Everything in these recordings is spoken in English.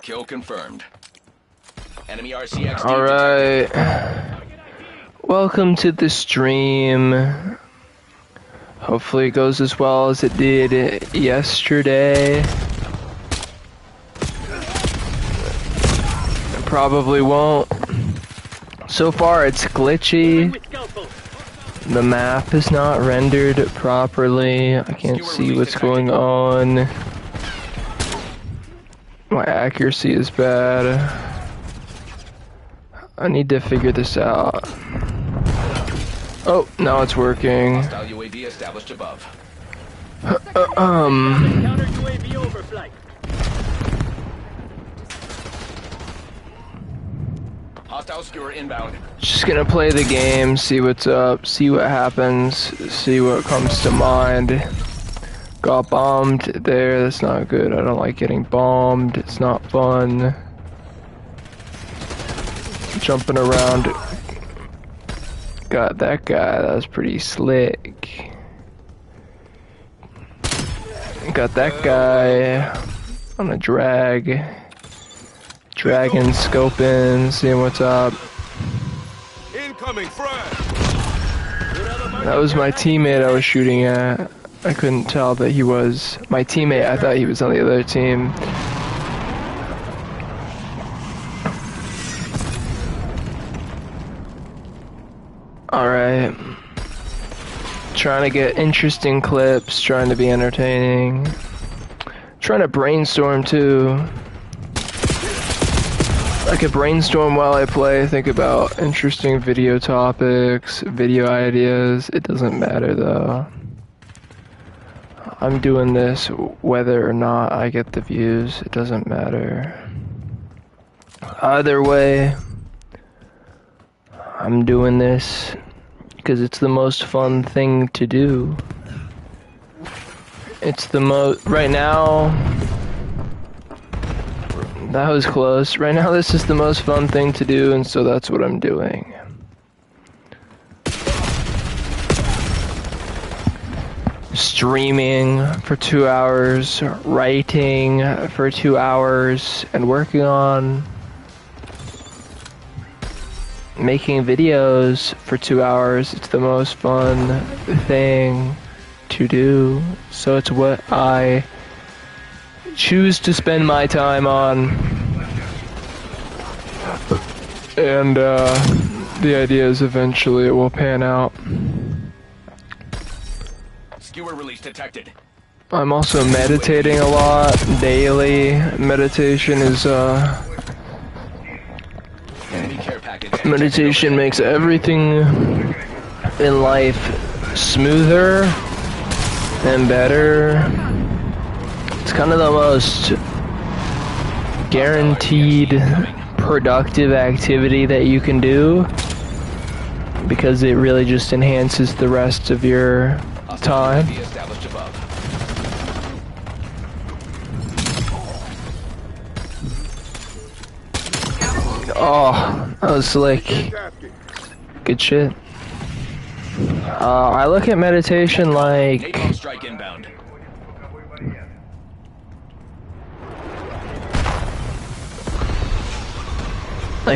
Kill confirmed. Enemy RCXD. Alright. Welcome to the stream. Hopefully it goes as well as it did yesterday. It probably won't. So far it's glitchy. The map is not rendered properly. I can't see what's going on. My accuracy is bad. I need to figure this out. Oh, now it's working. Hostile UAV established above. Counter UAV overflight. Hostile skewer inbound. Just gonna play the game, see what's up, see what happens, see what comes to mind. Got bombed there, that's not good. I don't like getting bombed, it's not fun. Jumping around. Got that guy, that was pretty slick. Got that guy on a drag. Dragon scoping, seeing what's up. Incoming frag. That was my teammate I was shooting at. I couldn't tell that he was my teammate. I thought he was on the other team. Alright. Trying to get interesting clips, trying to be entertaining. Trying to brainstorm too. I could brainstorm while I play, think about interesting video topics, video ideas. It doesn't matter though. I'm doing this whether or not I get the views, it doesn't matter. Either way, I'm doing this because it's the most fun thing to do. It's the most, right now, that was close. Right now this is the most fun thing to do, and so that's what I'm doing. Streaming for 2 hours, writing for 2 hours, and working on making videos for 2 hours. It's the most fun thing to do, so it's what I choose to spend my time on. And the idea is eventually it will pan out. Skewer release detected. I'm also meditating a lot daily. Meditation is Enemy care package. meditation makes everything in life smoother and better. It's kind of the most guaranteed productive activity that you can do because it really just enhances the rest of your time. Established above. Oh, that was slick. Good shit. I look at meditation like Napalm strike inbound.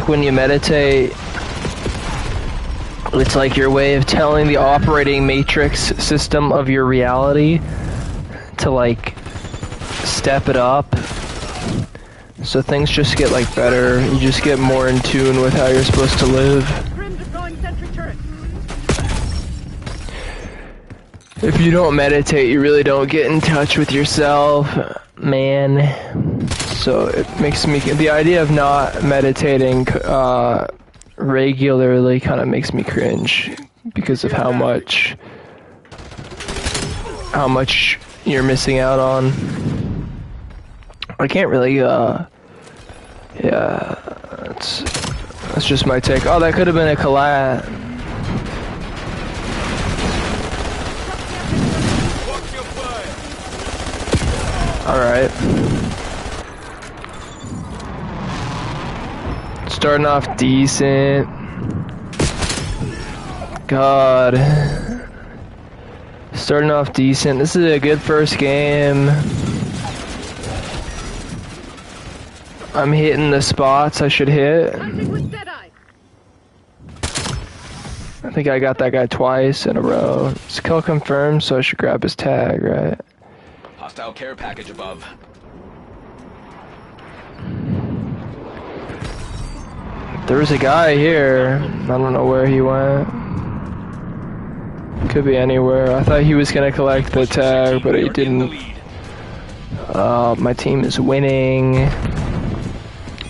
when you meditate, it's like your way of telling the operating matrix system of your reality to like step it up. So things just get like better. You just get more in tune with how you're supposed to live. If you don't meditate, you really don't get in touch with yourself, man. So it makes me, the idea of not meditating regularly kind of makes me cringe because of how much you're missing out on. I can't really, yeah, that's just my take. Oh, that could have been a collat. Alright. Starting off decent. God. Starting off decent. This is a good first game. I'm hitting the spots I should hit. Hunting with Deadeye. I think I got that guy twice in a row. It's kill confirmed, so I should grab his tag, right? Hostile care package above. There was a guy here. I don't know where he went. Could be anywhere. I thought he was gonna collect the tag, but he didn't. My team is winning.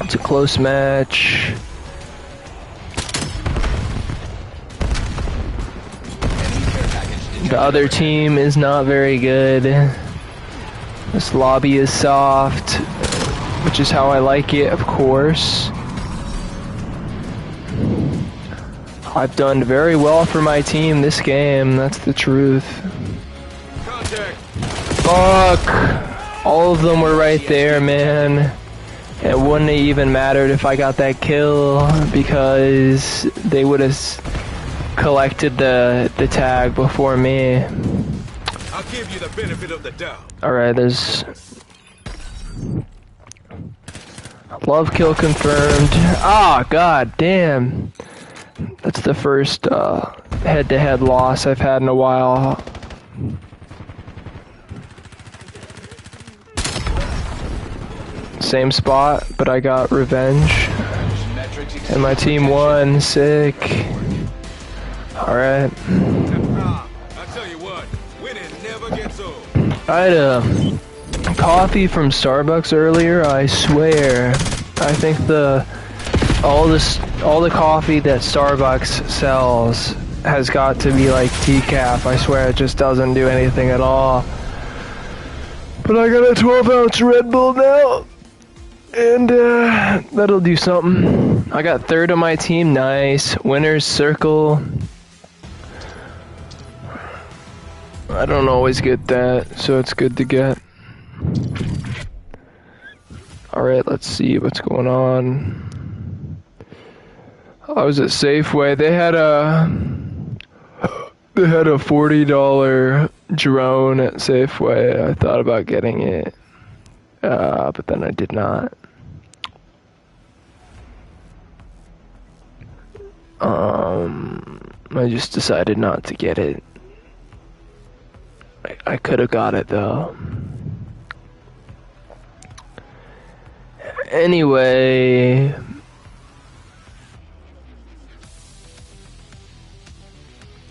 It's a close match. The other team is not very good. This lobby is soft, which is how I like it, of course. I've done very well for my team this game, that's the truth. Contact. Fuck! All of them were right there, man. It wouldn't have even mattered if I got that kill, because they would have collected the tag before me. I'll give you the benefit of the doubt. Alright, there's... Love kill confirmed. Ah, god damn. That's the first head-to-head loss I've had in a while. Same spot, but I got revenge. And my team won. Sick. Alright. I tell you what, winning never gets old. I had a coffee from Starbucks earlier, I swear. I think all the coffee that Starbucks sells has got to be like decaf. I swear it just doesn't do anything at all. But I got a 12-ounce Red Bull now, and that'll do something. I got third on my team, nice. Winner's circle. I don't always get that, so it's good to get. Alright, let's see what's going on. I was at Safeway. They had a $40 drone at Safeway. I thought about getting it, but then I did not. I just decided not to get it. I could have got it though. Anyway,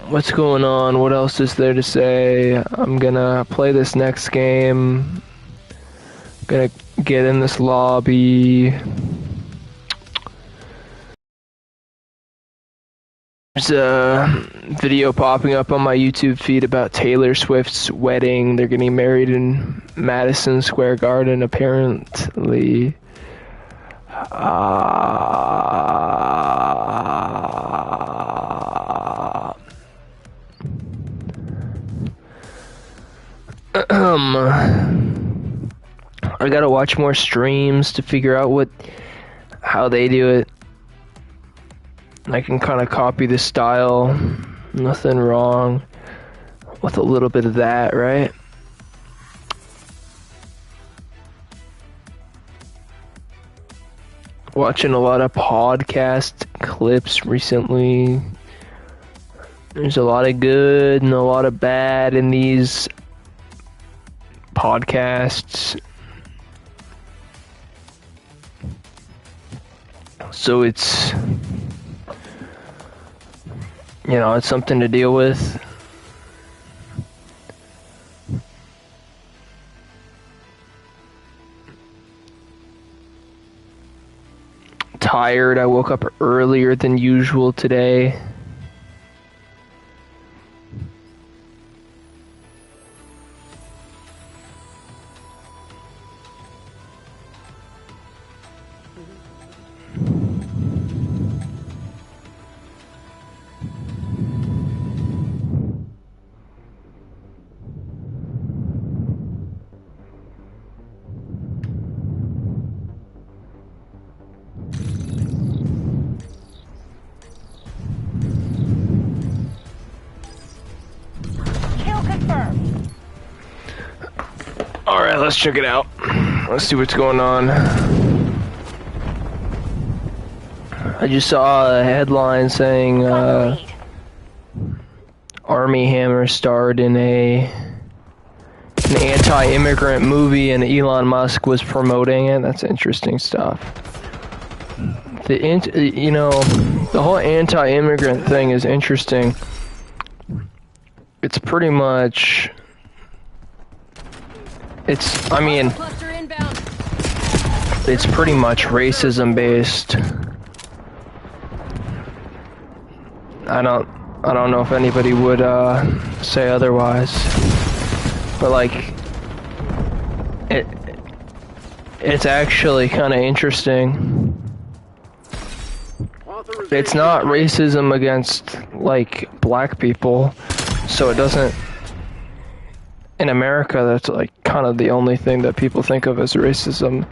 what's going on? What else is there to say? I'm gonna play this next game. Gonna get in this lobby. There's a video popping up on my YouTube feed about Taylor Swift's wedding. They're getting married in Madison Square Garden, apparently. I gotta watch more streams to figure out how they do it. I can kind of copy the style. Nothing wrong with a little bit of that, right? Watching a lot of podcast clips recently. There's a lot of good and a lot of bad in these podcasts. So it's, you know, it's something to deal with. Tired. I woke up earlier than usual today. Alright, let's check it out. Let's see what's going on. I just saw a headline saying Army Hammer starred in an anti-immigrant movie and Elon Musk was promoting it. That's interesting stuff. The whole anti-immigrant thing is interesting. It's pretty much, it's pretty much racism based. I don't know if anybody would say otherwise, but like it's actually kind of interesting. It's not racism against like black people, so it doesn't. In America, that's like kind of the only thing that people think of as racism.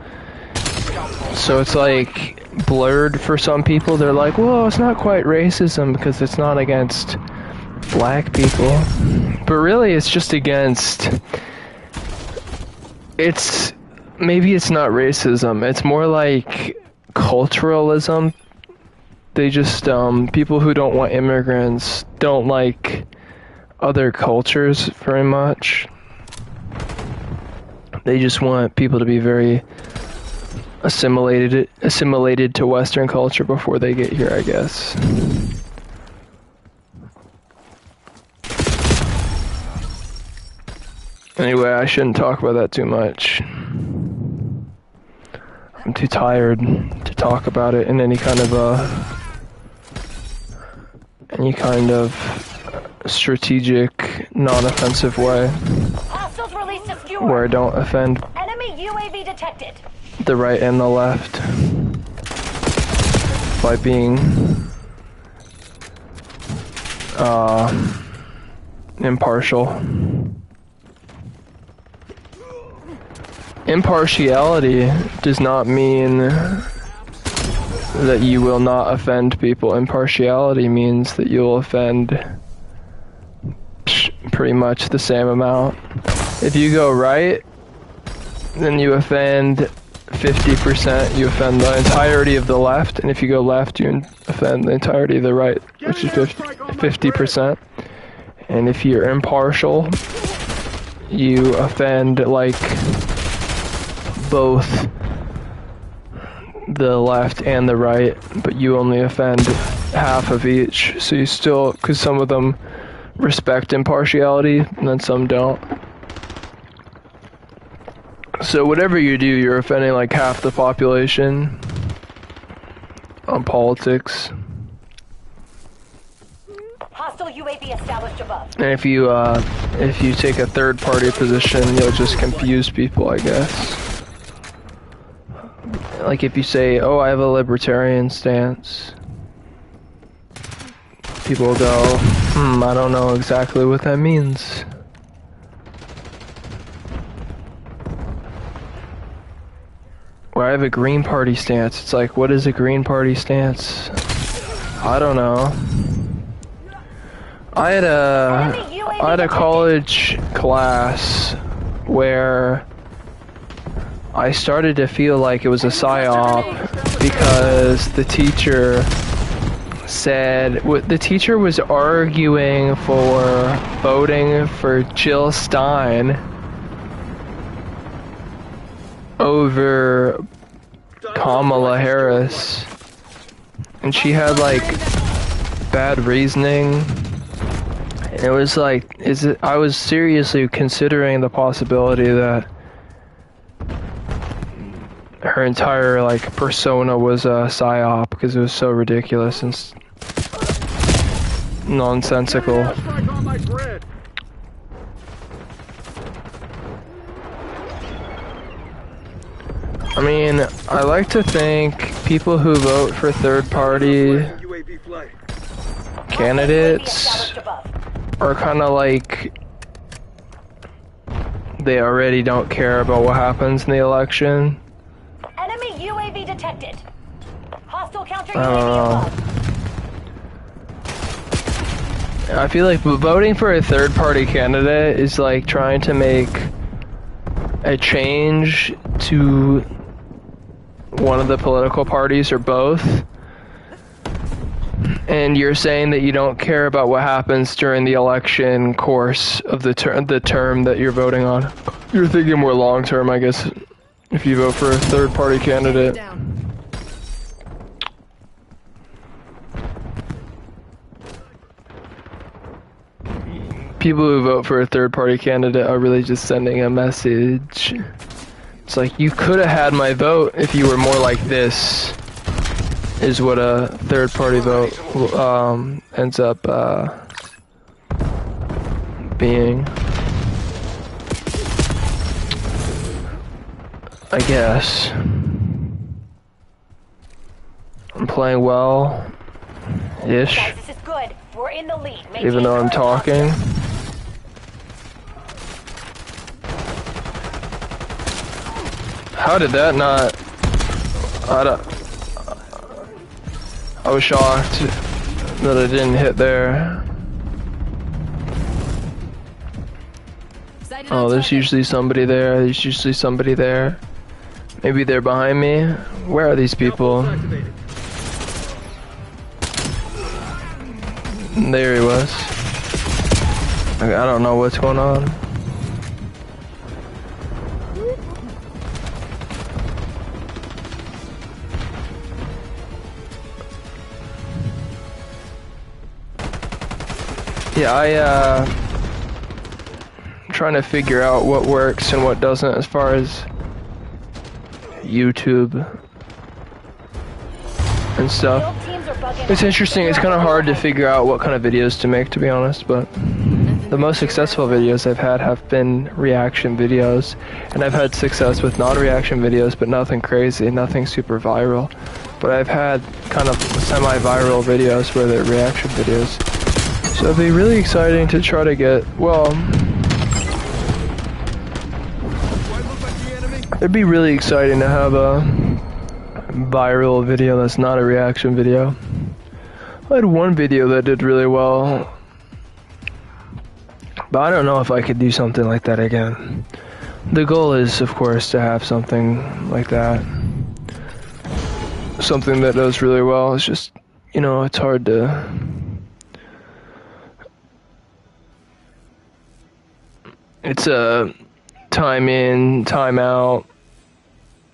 So it's like blurred for some people. They're like, well, it's not quite racism because it's not against black people. But really, it's just against... Maybe it's not racism. It's more like culturalism. They just, people who don't want immigrants don't like other cultures very much. They just want people to be very assimilated to Western culture before they get here, I guess. Anyway, I shouldn't talk about that too much. I'm too tired to talk about it in any kind of strategic, non-offensive way. Hostiles released a skewer. Where I don't offend Enemy UAV detected. the right and the left by being impartial. Impartiality does not mean that you will not offend people. Impartiality means that you'll offend pretty much the same amount. If you go right, then you offend 50%, you offend the entirety of the left, and if you go left, you offend the entirety of the right, which is 50%. And if you're impartial, you offend like both the left and the right, but you only offend half of each. So you still, because some of them respect impartiality, and then some don't. So whatever you do, you're offending like half the population on politics. Hostile UAV established above. And if you take a third party position, you'll just confuse people, I guess. Like if you say, oh, I have a libertarian stance, people will go, I don't know exactly what that means. Or I have a Green Party stance. It's like, what is a Green Party stance? I don't know. I had a college class where I started to feel like it was a psyop because the teacher said, the teacher was arguing for voting for Jill Stein over Kamala Harris, and she had like bad reasoning. And it was like, I was seriously considering the possibility that her entire like persona was a psyop because it was so ridiculous and nonsensical. I mean, I like to think people who vote for third-party candidates are kind of like, they already don't care about what happens in the election. Enemy UAV detected. Hostile counter I don't UAV above. I feel like voting for a third-party candidate is like trying to make a change to one of the political parties or both And you're saying that you don't care about what happens during the election course of the term that you're voting on. You're thinking more long term, I guess, if you vote for a third party candidate. People who vote for a third party candidate are really just sending a message. It's like, you could have had my vote if you were more like this, is what a third party vote ends up being. I guess. I'm playing well-ish. Guys, this is good. We're in the lead. Even though I'm talking. How did that not... I was shocked that it didn't hit there. Oh, there's usually somebody there. There's usually somebody there. Maybe they're behind me. Where are these people? There he was. I don't know what's going on. Yeah, I'm trying to figure out what works and what doesn't as far as YouTube and stuff. It's interesting, it's kind of hard to figure out what kind of videos to make, to be honest, but the most successful videos I've had have been reaction videos, and I've had success with non-reaction videos, but nothing crazy, nothing super viral. But I've had kind of semi-viral videos where they're reaction videos. So it'd be really exciting to try to get, well, it'd be really exciting to have a viral video that's not a reaction video. I had one video that did really well, but I don't know if I could do something like that again. The goal is, of course, to have something like that. Something that does really well. It's just, you know, it's hard to... It's a time in, time out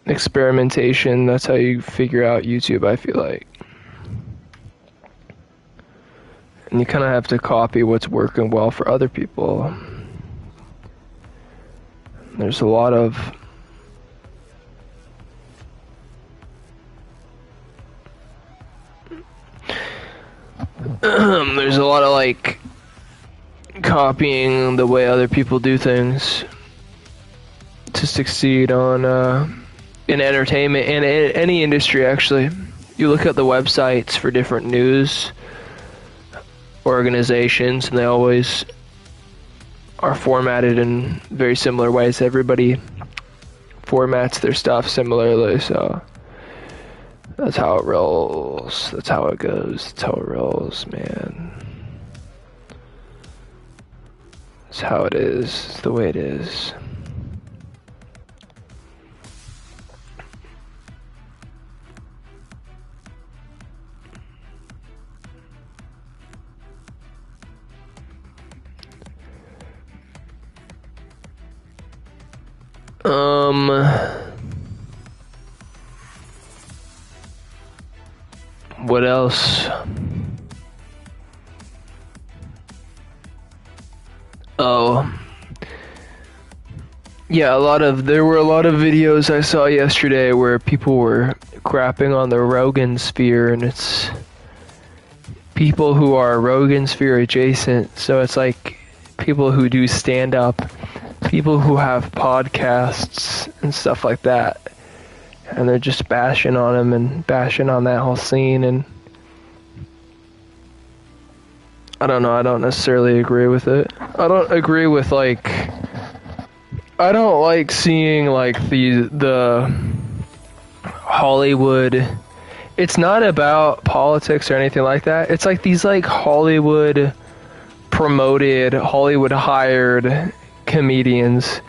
experimentation. That's how you figure out YouTube, I feel like. And you kind of have to copy what's working well for other people. There's a lot of like copying the way other people do things to succeed on in entertainment and in any industry, actually. You look at the websites for different news organizations and they always are formatted in very similar ways. Everybody formats their stuff similarly, so that's how it rolls. That's how it goes. That's how it rolls, man. It's how it is. It's the way it is. What else? Oh. Yeah, there were a lot of videos I saw yesterday where people were crapping on the Rogan sphere, and it's people who are Rogan sphere adjacent, so it's like people who do stand-up, people who have podcasts and stuff like that, and they're just bashing on him and bashing on that whole scene, and I don't know, I don't necessarily agree with it. I don't agree with, like, I don't like seeing, like, the Hollywood, it's not about politics or anything like that, it's like these, like, Hollywood promoted, Hollywood hired comedians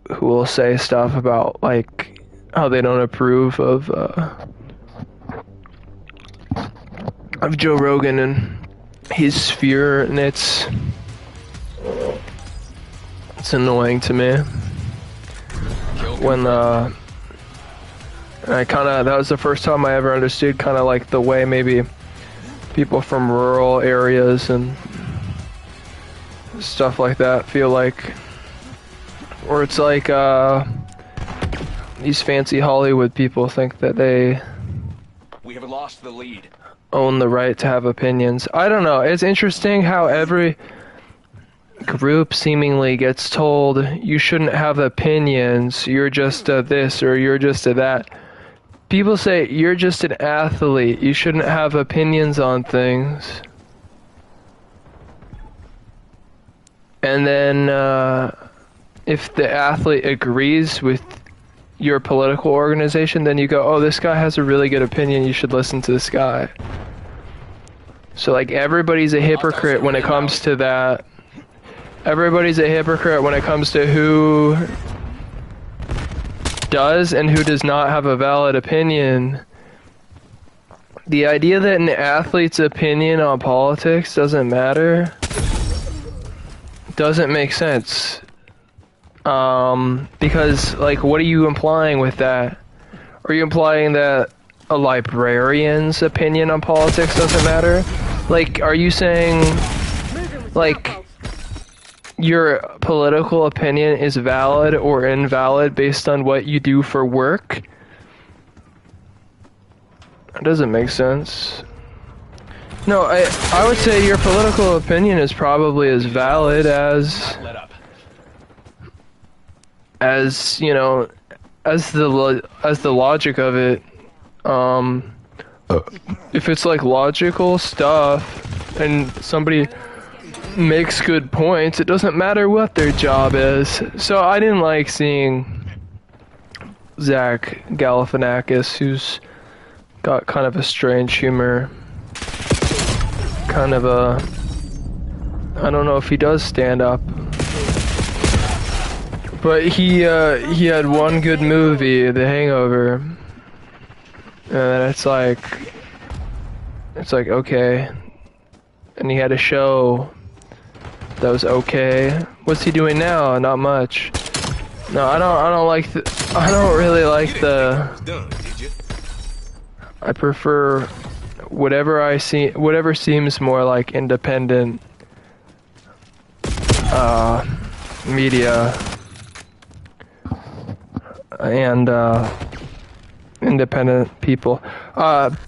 who will say stuff about, like, how they don't approve of of Joe Rogan and his sphere, and it's annoying to me when that was the first time I ever understood kind of like the way maybe people from rural areas and stuff like that feel like, or it's like these fancy Hollywood people think that We have lost the lead. own the right to have opinions. I don't know. It's interesting how every group seemingly gets told you shouldn't have opinions. You're just a this or you're just a that. People say you're just an athlete. You shouldn't have opinions on things. And then if the athlete agrees with your political organization, then you go, oh, this guy has a really good opinion, you should listen to this guy. So like everybody's a hypocrite when it comes to that. Everybody's a hypocrite when it comes to who does and who does not have a valid opinion. The idea that an athlete's opinion on politics doesn't matter doesn't make sense. Because, like, what are you implying with that? Are you implying that a librarian's opinion on politics doesn't matter? Like, are you saying, like, your political opinion is valid or invalid based on what you do for work? That doesn't make sense. No, I would say your political opinion is probably as valid as you know, as the logic of it. If it's like logical stuff and somebody makes good points, it doesn't matter what their job is. So I didn't like seeing Zach Galifianakis, who's got kind of a strange humor. Kind of a, I don't know if he does stand up, but he had one good movie, The Hangover, and it's like okay, and he had a show that was okay. What's he doing now? Not much. No, I don't really like the. I prefer whatever seems more like independent media and independent people.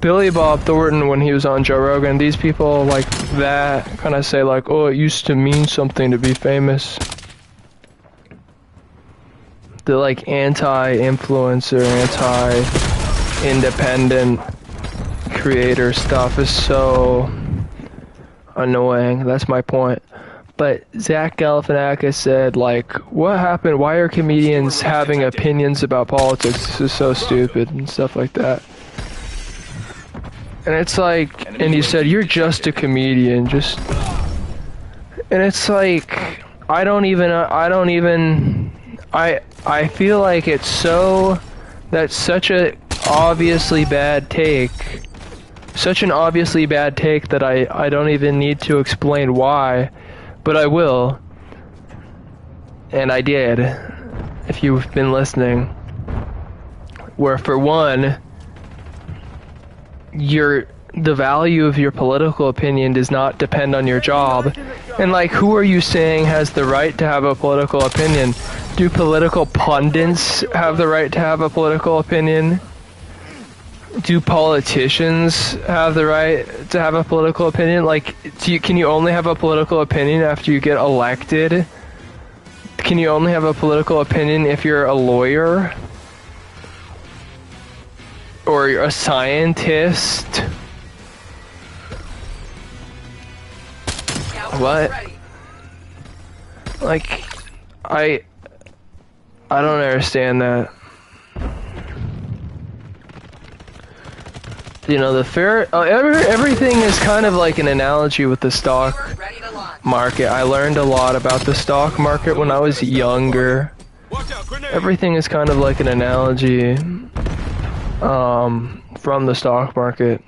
Billy Bob Thornton, when he was on Joe Rogan, these people like that kind of say like, oh, it used to mean something to be famous. The like anti-influencer, anti-independent creator stuff is so annoying. That's my point. But Zach Galifianakis said, like, what happened? Why are comedians having opinions about politics? This is so stupid and stuff like that. And it's like, and he said, you're just a comedian, just. And it's like, I feel like it's so, that's such a obviously bad take. Such an obviously bad take that I don't even need to explain why, but I will. And I did, if you've been listening. Where for one, the value of your political opinion does not depend on your job. And like, who are you saying has the right to have a political opinion? Do political pundits have the right to have a political opinion? Do politicians have the right to have a political opinion? Like, can you only have a political opinion after you get elected? Can you only have a political opinion if you're a lawyer? Or you're a scientist? What? Like, I don't understand that. You know, everything is kind of like an analogy with the stock market. I learned a lot about the stock market when I was younger. Everything is kind of like an analogy from the stock market,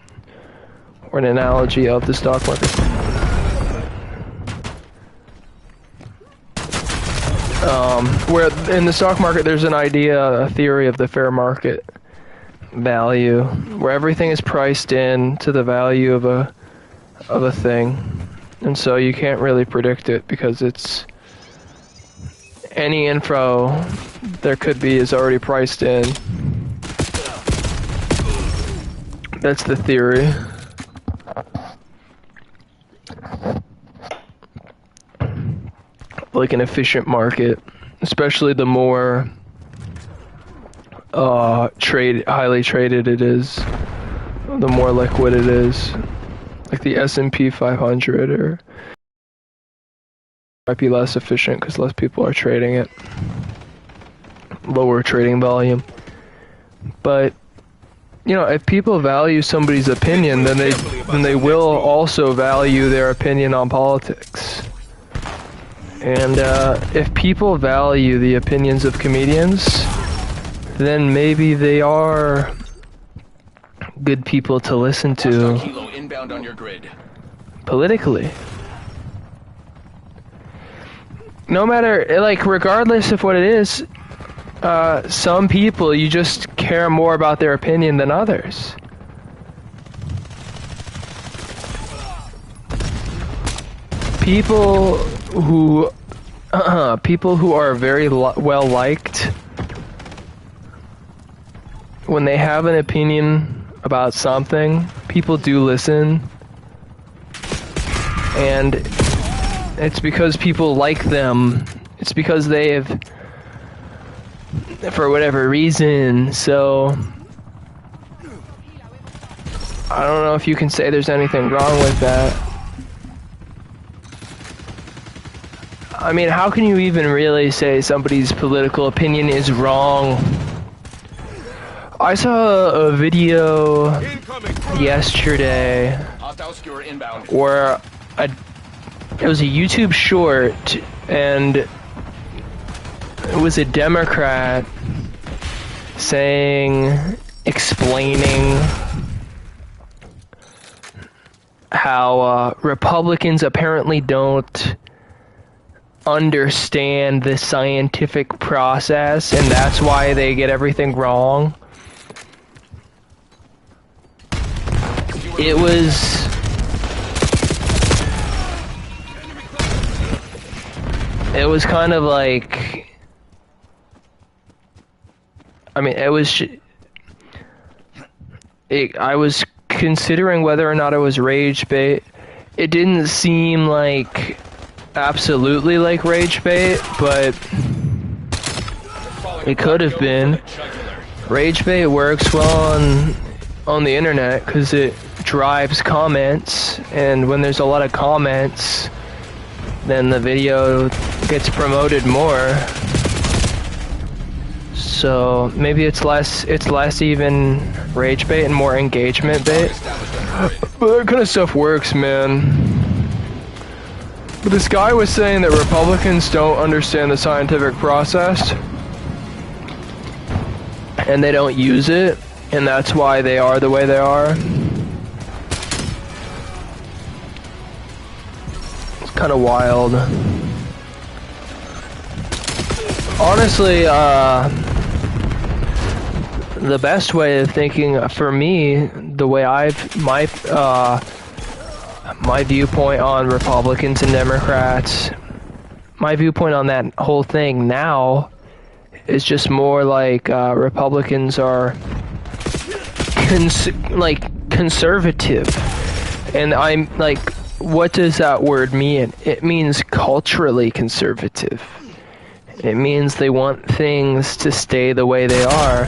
or an analogy of the stock market. Where in the stock market there's an idea, a theory of the fair market value, where everything is priced in to the value of a thing, and so you can't really predict it because it's any info there could be is already priced in. That's the theory. Like an efficient market, especially the more highly traded it is, the more liquid it is. Like the S&P 500 or might be less efficient because less people are trading it. Lower trading volume. But you know, if people value somebody's opinion, then they will also value their opinion on politics. And if people value the opinions of comedians, then maybe they are good people to listen to Inbound on your grid. politically. No matter, like, regardless of what it is, some people, you just care more about their opinion than others. People who are very well liked, when they have an opinion about something, people do listen, and it's because people like them. It's because they have, for whatever reason. So I don't know if you can say there's anything wrong with that. I mean, how can you even really say somebody's political opinion is wrong? I saw a video yesterday where it was a YouTube short, and it was a Democrat explaining how Republicans apparently don't understand the scientific process, and that's why they get everything wrong. It was kind of like, I mean, I was considering whether or not it was rage bait. It didn't seem like absolutely like rage bait, but it could have been. Rage bait works well on the internet because it drives comments, and when there's a lot of comments, then the video gets promoted more. So maybe it's less even rage bait and more engagement bait. But that kind of stuff works, man. But this guy was saying that Republicans don't understand the scientific process, and they don't use it, and that's why they are the way they are. It's kind of wild. Honestly, the best way of thinking for me, the way my viewpoint on Republicans and Democrats, my viewpoint on that whole thing now is just more like Republicans are conservative, and I'm like, what does that word mean? It means culturally conservative. It means they want things to stay the way they are.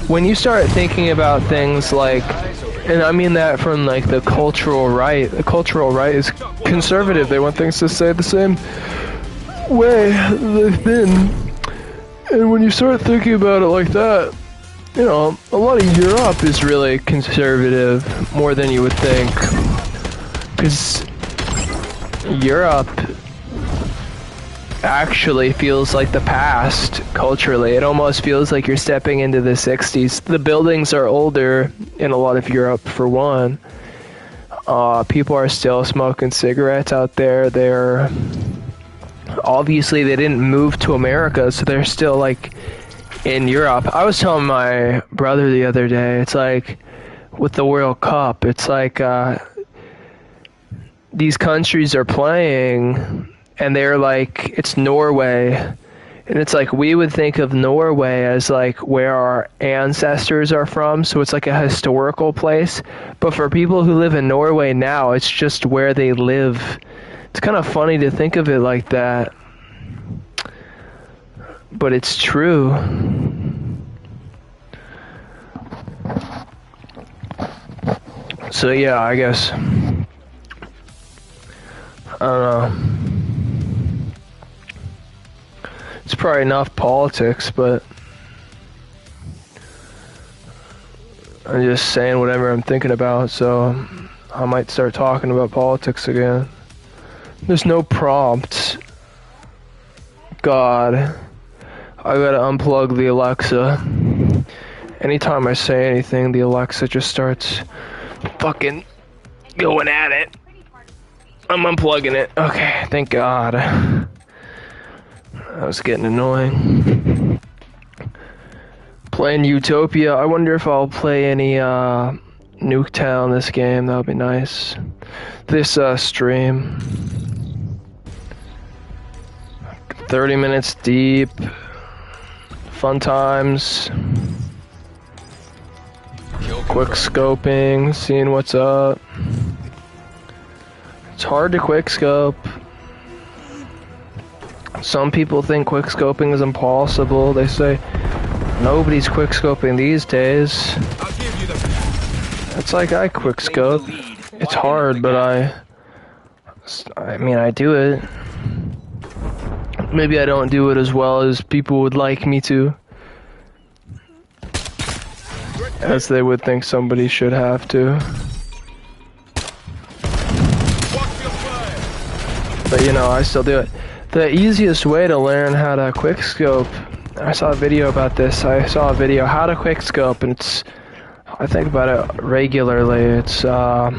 When you start thinking about things like, and I mean that from like the cultural right is conservative. They want things to stay the same way they've been. And when you start thinking about it like that, you know, a lot of Europe is really conservative, more than you would think. Because Europe actually feels like the past culturally. It almost feels like you're stepping into the 60s. The buildings are older in a lot of Europe, for one, People are still smoking cigarettes out there. They're obviously they didn't move to America, so they're still like in Europe. I was telling my brother the other day, it's like with the World Cup, it's like these countries are playing and they're like, it's Norway, and it's like we would think of Norway as like where our ancestors are from, so it's like a historical place, but for people who live in Norway now, it's just where they live. It's kind of funny to think of it like that, but it's true. So yeah, I guess I don't know. It's probably enough politics, but I'm just saying whatever I'm thinking about, so I might start talking about politics again. There's no prompt. God. I gotta unplug the Alexa. Anytime I say anything, the Alexa just starts fucking going at it. I'm unplugging it. Okay, thank God. That was getting annoying. Playing Utopia. I wonder if I'll play any Nuketown this game. That would be nice. This stream. 30 minutes deep. Fun times. Quickscoping. Seeing what's up. It's hard to quickscope. Some people think quickscoping is impossible. They say nobody's quickscoping these days. It's like I quickscope. It's hard, but I mean, I do it. Maybe I don't do it as well as people would like me to. As they would think somebody should have to. But you know, I still do it. The easiest way to learn how to quickscope, I saw a video about this. I saw a video how to quickscope, and it's, I think about it regularly. It's the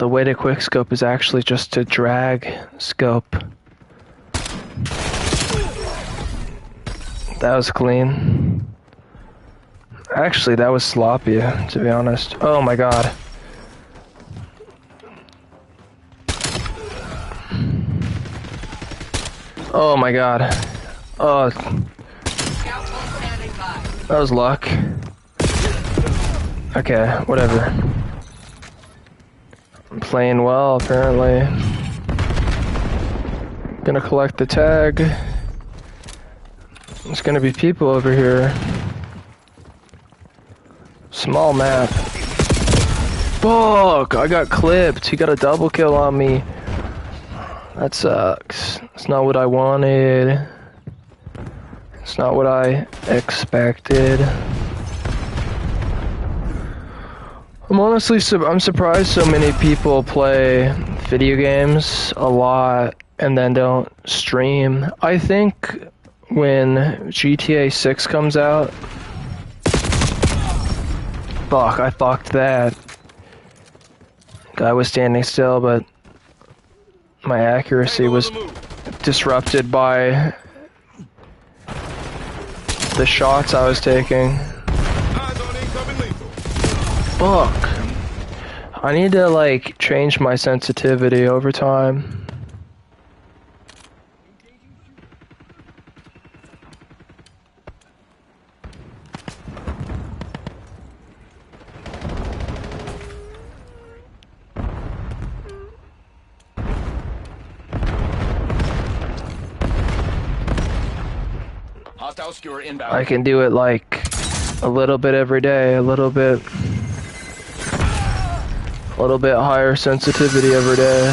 way to quickscope is actually just to drag scope. That was clean. Actually, that was sloppy, to be honest. Oh my God. Oh my God. Oh. That was luck. Okay, whatever. I'm playing well, apparently. Gonna collect the tag. There's gonna be people over here. Small map. Fuck! I got clipped. He got a double kill on me. That sucks. It's not what I wanted. It's not what I expected. I'm honestly I'm surprised so many people play video games a lot and then don't stream. I think when GTA 6 comes out... Fuck, I fucked that. Guy was standing still, but my accuracy was disrupted by the shots I was taking. Fuck. I need to, like, change my sensitivity over time. I can do it like a little bit every day, a little bit higher sensitivity every day.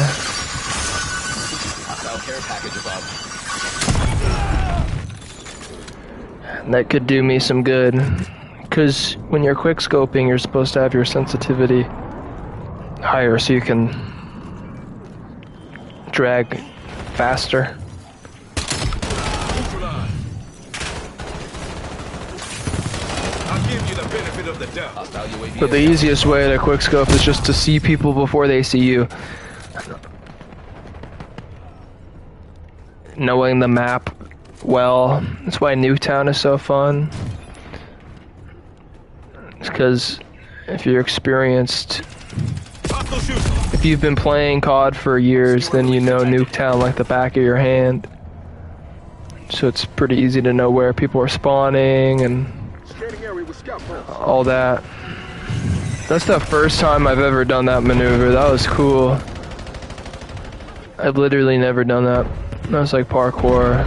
And that could do me some good, because when you're quickscoping, you're supposed to have your sensitivity higher so you can drag faster. I'll give you the benefit of the doubt. Hostile UAV. But the easiest way to quickscope is just to see people before they see you. Knowing the map well. That's why Nuketown is so fun. It's because if you're experienced, Hostile shooter. if you've been playing COD for years, then you know Nuketown like the back of your hand. So it's pretty easy to know where people are spawning and all that. That's the first time I've ever done that maneuver. That was cool. I've literally never done that. That was like parkour.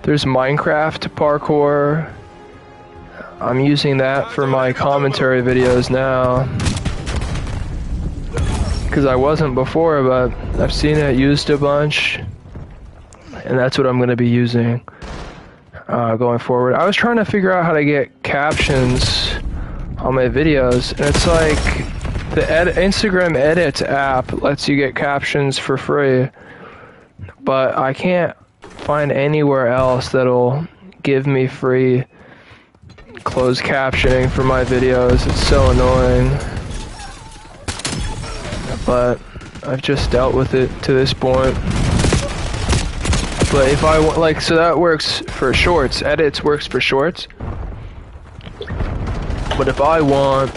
There's Minecraft parkour. I'm using that for my commentary videos now. Because I wasn't before, but I've seen it used a bunch. And that's what I'm going to be using going forward. I was trying to figure out how to get captions on my videos, and it's like the Instagram Edits app lets you get captions for free, but I can't find anywhere else that'll give me free closed captioning for my videos. It's so annoying, but I've just dealt with it to this point. But if I want, like, so that works for shorts. Edits works for shorts. But if I want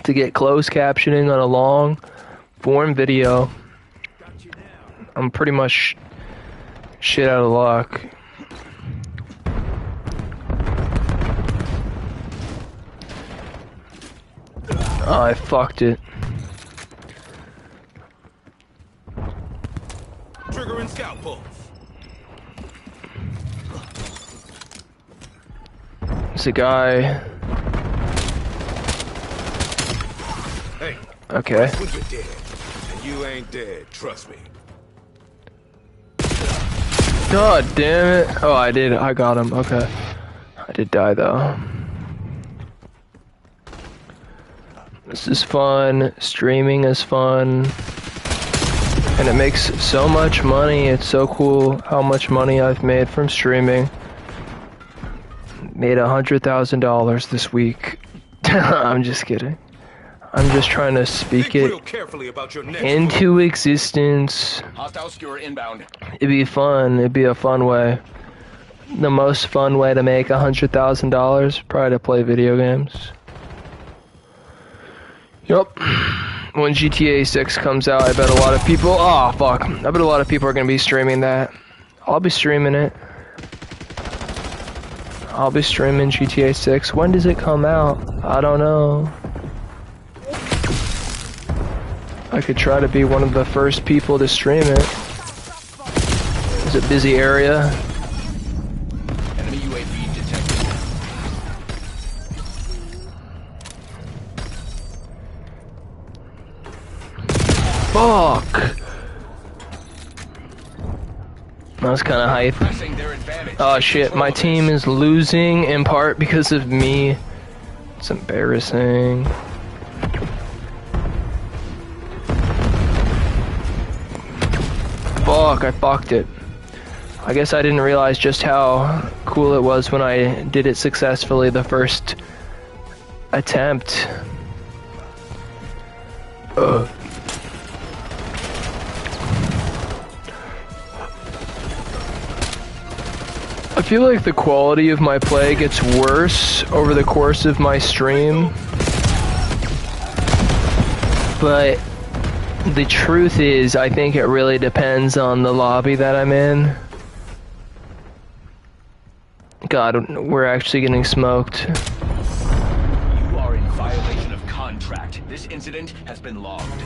to get closed captioning on a long form video, I'm pretty much shit out of luck. Oh, I fucked it. Triggering scout pulse. There's a guy. Hey. Okay. When you're dead, and you ain't dead, trust me. God damn it. Oh, I did. I got him. Okay. I did die though. This is fun. Streaming is fun. And it makes so much money. It's so cool how much money I've made from streaming. Made $100,000 this week. I'm just kidding. I'm just trying to speak it into existence. Hostile skewer inbound. It'd be fun. It'd be a fun way. The most fun way to make $100,000, probably to play video games. Yup. When GTA 6 comes out, I bet a lot of people... Oh, fuck. I bet a lot of people are going to be streaming that. I'll be streaming it. I'll be streaming GTA 6. When does it come out? I don't know. I could try to be one of the first people to stream it. It's a busy area. Enemy UAV detected. Fuck! That was kind of hype. Pressing their advantage. Oh shit, my team is losing in part because of me. It's embarrassing. Fuck, I fucked it. I guess I didn't realize just how cool it was when I did it successfully the first attempt. Ugh. I feel like the quality of my play gets worse over the course of my stream. But the truth is, I think it really depends on the lobby that I'm in. God, we're actually getting smoked. You are in violation of contract. This incident has been logged.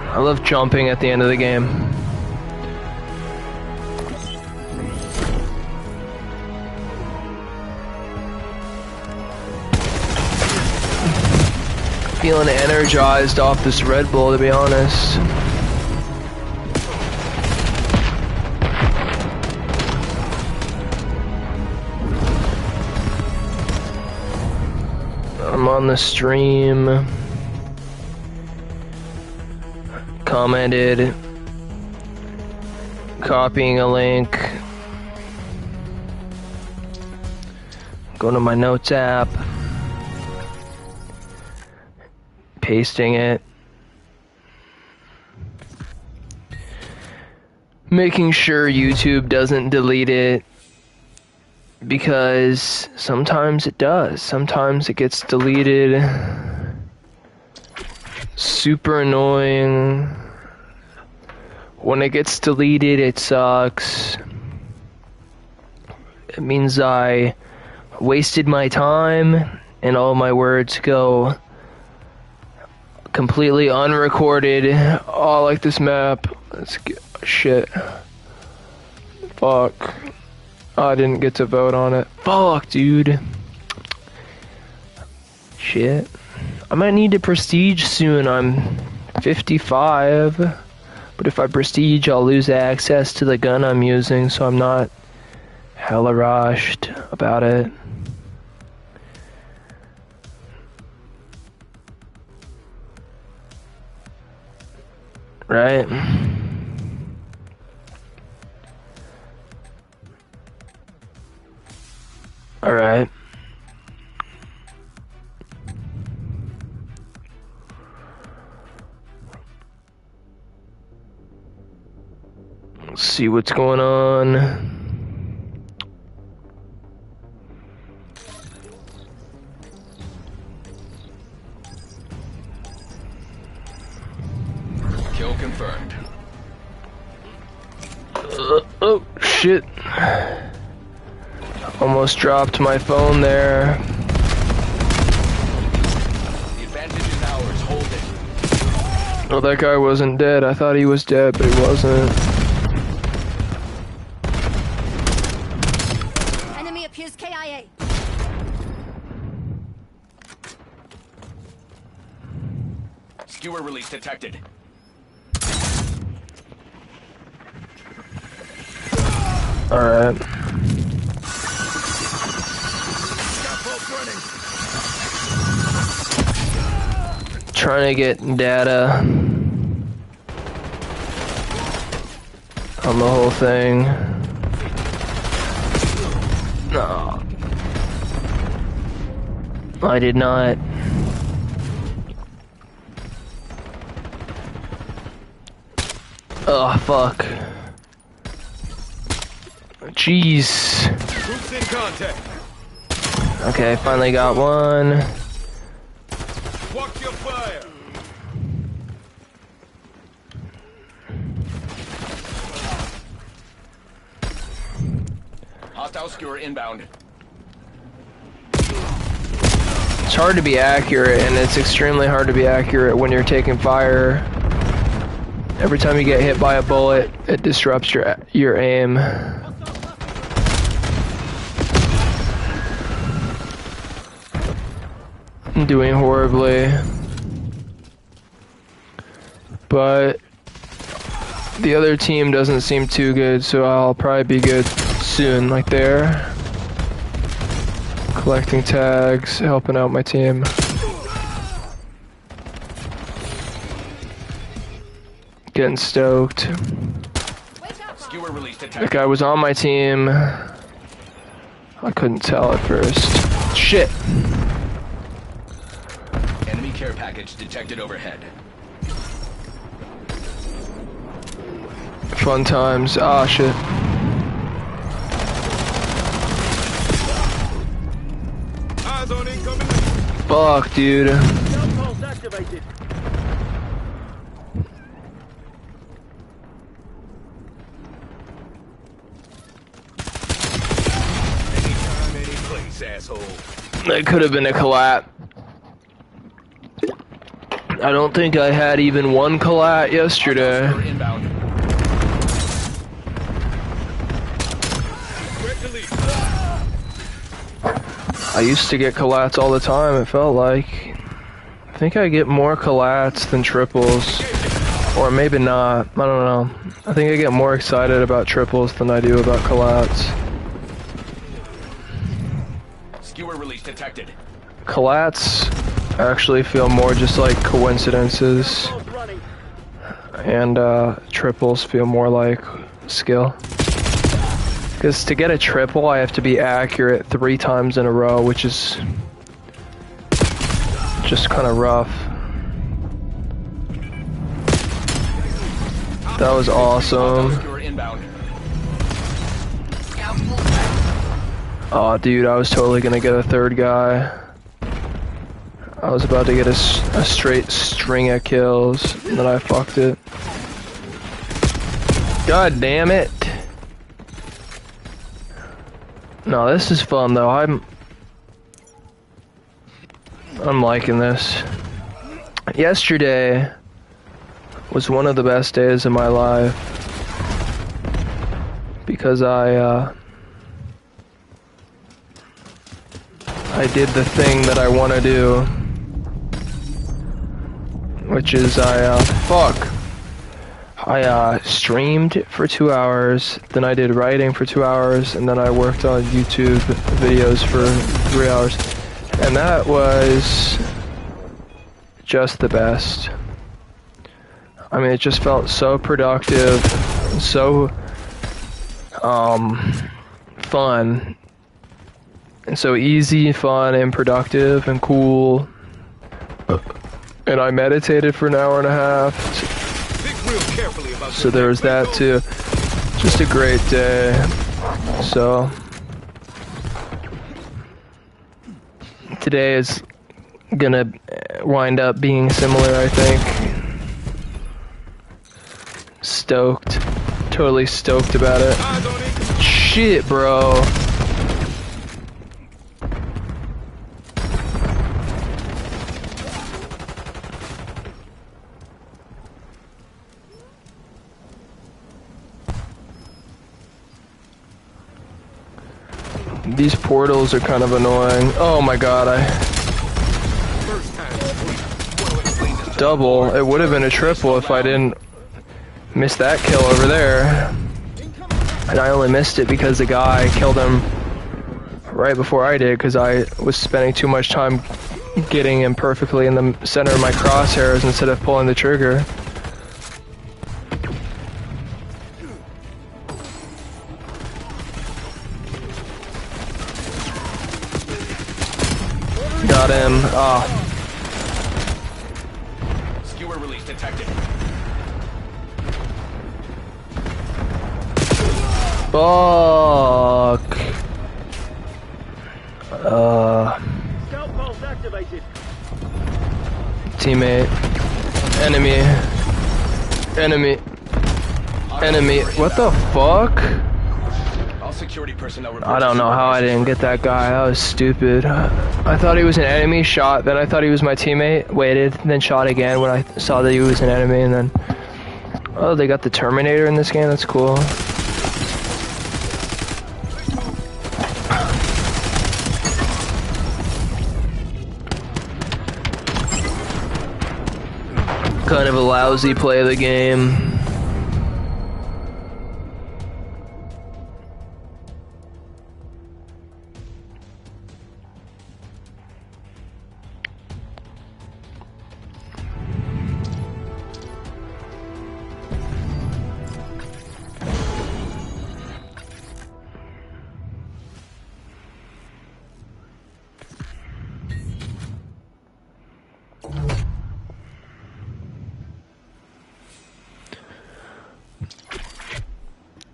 I love jumping at the end of the game. Feeling energized off this Red Bull, to be honest. I'm on the stream. Commented. Copying a link. Go to my notes app. Pasting it. Making sure YouTube doesn't delete it. Because sometimes it does. Sometimes it gets deleted. Super annoying. When it gets deleted, it sucks. It means I wasted my time and all my words go completely unrecorded. Oh, I like this map. Let's get shit. Fuck. I didn't get to vote on it. Fuck, dude. Shit. I might need to prestige soon. I'm 55. But if I prestige, I'll lose access to the gun I'm using, so I'm not hella rushed about it. Right? Alright. Let's see what's going on. Kill confirmed. Oh, shit. Almost dropped my phone there. The advantage is ours. Hold it. Oh, that guy wasn't dead. I thought he was dead, but he wasn't. Enemy appears KIA. Skewer release detected. Alright. Trying to get data on the whole thing. No. I did not. Oh, fuck. Jeez. Troops in contact. Okay, finally got one. Watch your fire. Hostile skewer inbound. It's hard to be accurate, and it's extremely hard to be accurate when you're taking fire. Every time you get hit by a bullet, it disrupts your aim. I'm doing horribly. But the other team doesn't seem too good, so I'll probably be good soon, like there. Collecting tags, helping out my team. Getting stoked. Skewer release That detected. guy was on my team. I couldn't tell at first. Shit. Enemy care package detected overhead. Fun times. Ah, shit. Eyes on incoming. Fuck, dude. Pulse activated. Anytime, any place, asshole. That could have been a collat. I don't think I had even one collat yesterday. Skewer inbound. Quick delete. I used to get collats all the time, it felt like. I think I get more collats than triples. Or maybe not, I don't know. I think I get more excited about triples than I do about collats. Skewer release detected. Collats actually feel more just like coincidences. Pulse running. And triples feel more like skill. Because to get a triple, I have to be accurate 3 times in a row, which is just kind of rough. That was awesome. You're inbound. Oh, dude, I was totally gonna get a 3rd guy. I was about to get a straight string of kills, and then I fucked it. God damn it. No, this is fun though. I'm liking this. Yesterday was one of the best days of my life because I did the thing that I want to do, which is I streamed for 2 hours, then I did writing for 2 hours, and then I worked on YouTube videos for 3 hours. And that was just the best. I mean, it just felt so productive, so fun, and so easy, fun, and productive, and cool. And I meditated for an hour and a half. So there was that too. Just a great day. So today is gonna wind up being similar, I think. Stoked. Totally stoked about it. Shit, bro. These portals are kind of annoying. Oh my god, double. It would have been a triple if I didn't miss that kill over there. And I only missed it because the guy killed him right before I did, because I was spending too much time getting him perfectly in the center of my crosshairs instead of pulling the trigger. Got him. Ah. Skewer release detected. Fuck. Scout pulse activated. Teammate. Enemy. Enemy. Enemy. What the fuck? All security personnel. I don't know how I didn't get that guy. That was stupid. I thought he was an enemy, shot, then I thought he was my teammate, waited, then shot again when I saw that he was an enemy, and then... Oh, they got the Terminator in this game? That's cool. Kind of a lousy play of the game.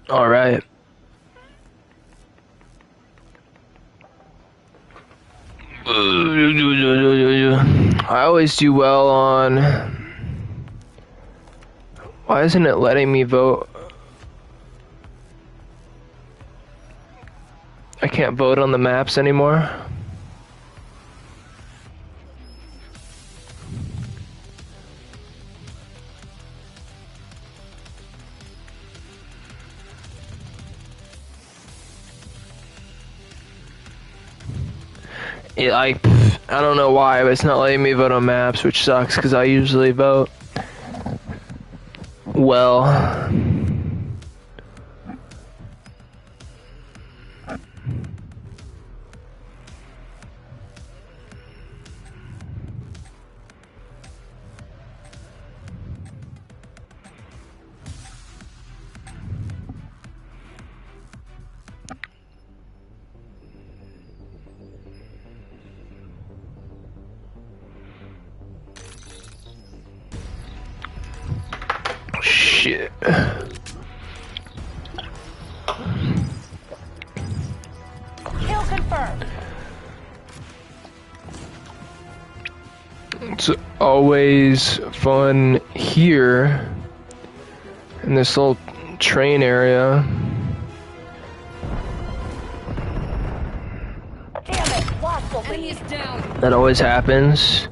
All right. I always do well on... Why isn't it letting me vote? I can't vote on the maps anymore. Yeah, I don't know why, but it's not letting me vote on maps, which sucks because I usually vote well. Kill confirmed. It's always fun here in this little train area. Damn it, lost the Enemy lead. is down. That always happens.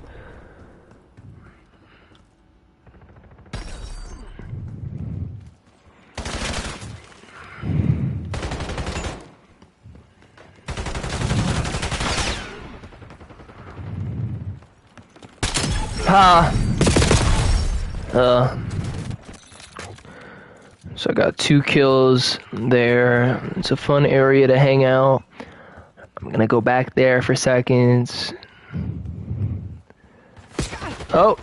Ha! So I got 2 kills there. It's a fun area to hang out. I'm gonna go back there for seconds. Oh!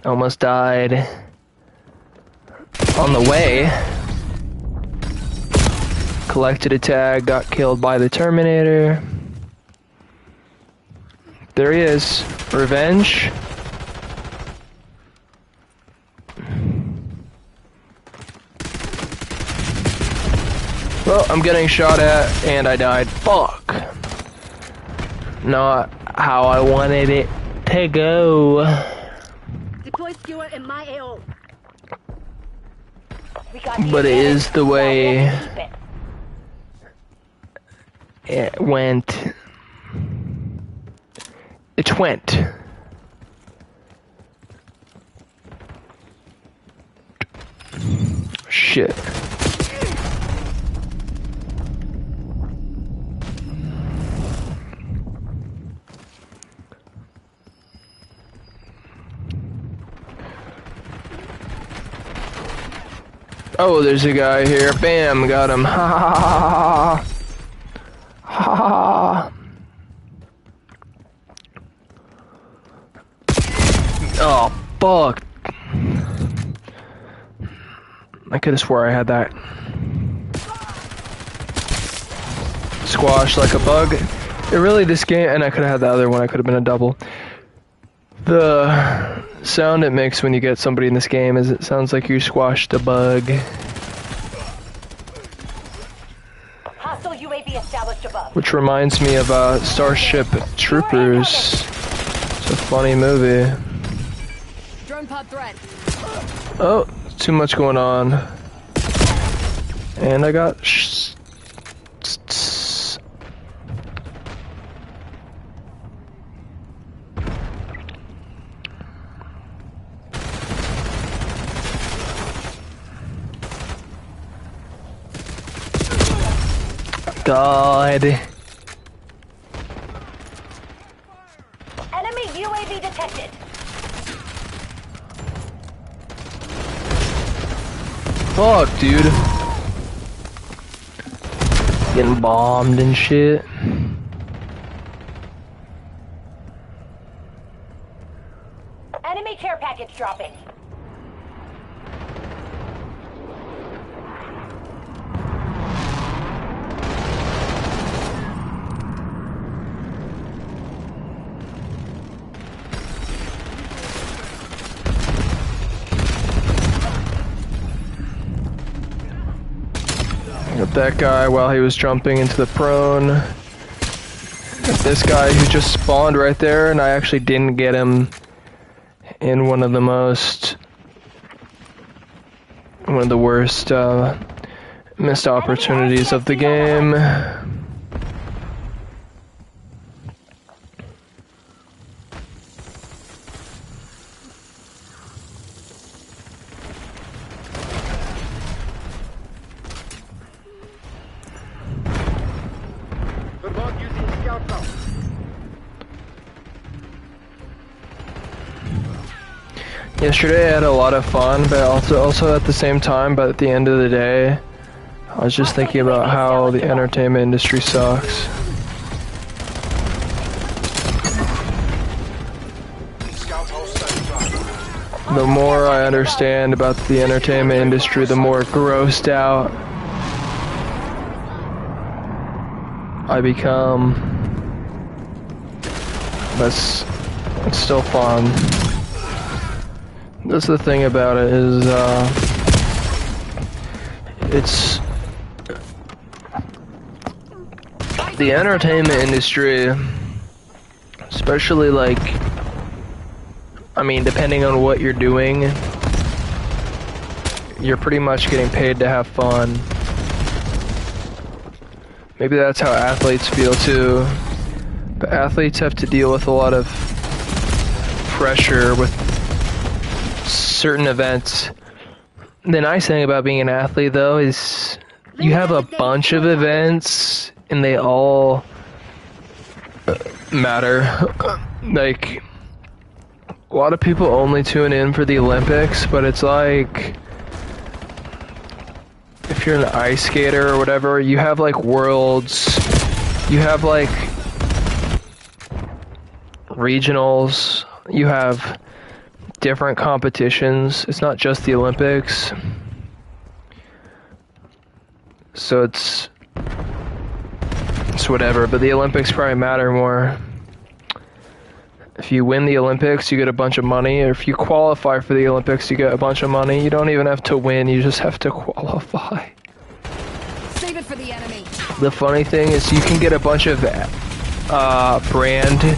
Almost died. On the way. Collected a tag, got killed by the Terminator. There he is. Revenge. Well, I'm getting shot at, and I died. Fuck. Not how I wanted it to go. Deploy skewer in my AO. But it is the way it went. It went. Shit. Oh, there's a guy here. Bam, got him. Ha ha ha ha ha. Oh, fuck. I could have swore I had that. Squash like a bug. It really, this game, and I could have had the other one, I could have been a double. The sound it makes when you get somebody in this game is it sounds like you squashed a bug. Hostile UAV established above. Which reminds me of Starship Troopers. It's a funny movie. Drone pod threat. Oh, too much going on. And I got God. Enemy UAV detected. Fuck, dude. Getting bombed and shit. Enemy care package dropping. Got that guy while he was jumping into the prone. Got this guy who just spawned right there, and I actually didn't get him in one of the worst missed opportunities of the game. Good luck using scout now. Yesterday I had a lot of fun, but also at the same time, but at the end of the day, I was just thinking about how the entertainment industry sucks. The more I understand about the entertainment industry, the more grossed out I become. But it's still fun. That's the thing about it is, it's the entertainment industry, especially like, I mean, depending on what you're doing, you're pretty much getting paid to have fun. Maybe that's how athletes feel too. But athletes have to deal with a lot of pressure with certain events. The nice thing about being an athlete though is you have a bunch of events and they all matter. Like, a lot of people only tune in for the Olympics, but it's like, if you're an ice skater or whatever, you have like worlds, you have like regionals, you have different competitions. It's not just the Olympics. So it's whatever, but the Olympics probably matter more. If you win the Olympics, you get a bunch of money, or if you qualify for the Olympics, you get a bunch of money. You don't even have to win, you just have to qualify. Save it for the enemy. The funny thing is you can get a bunch of brand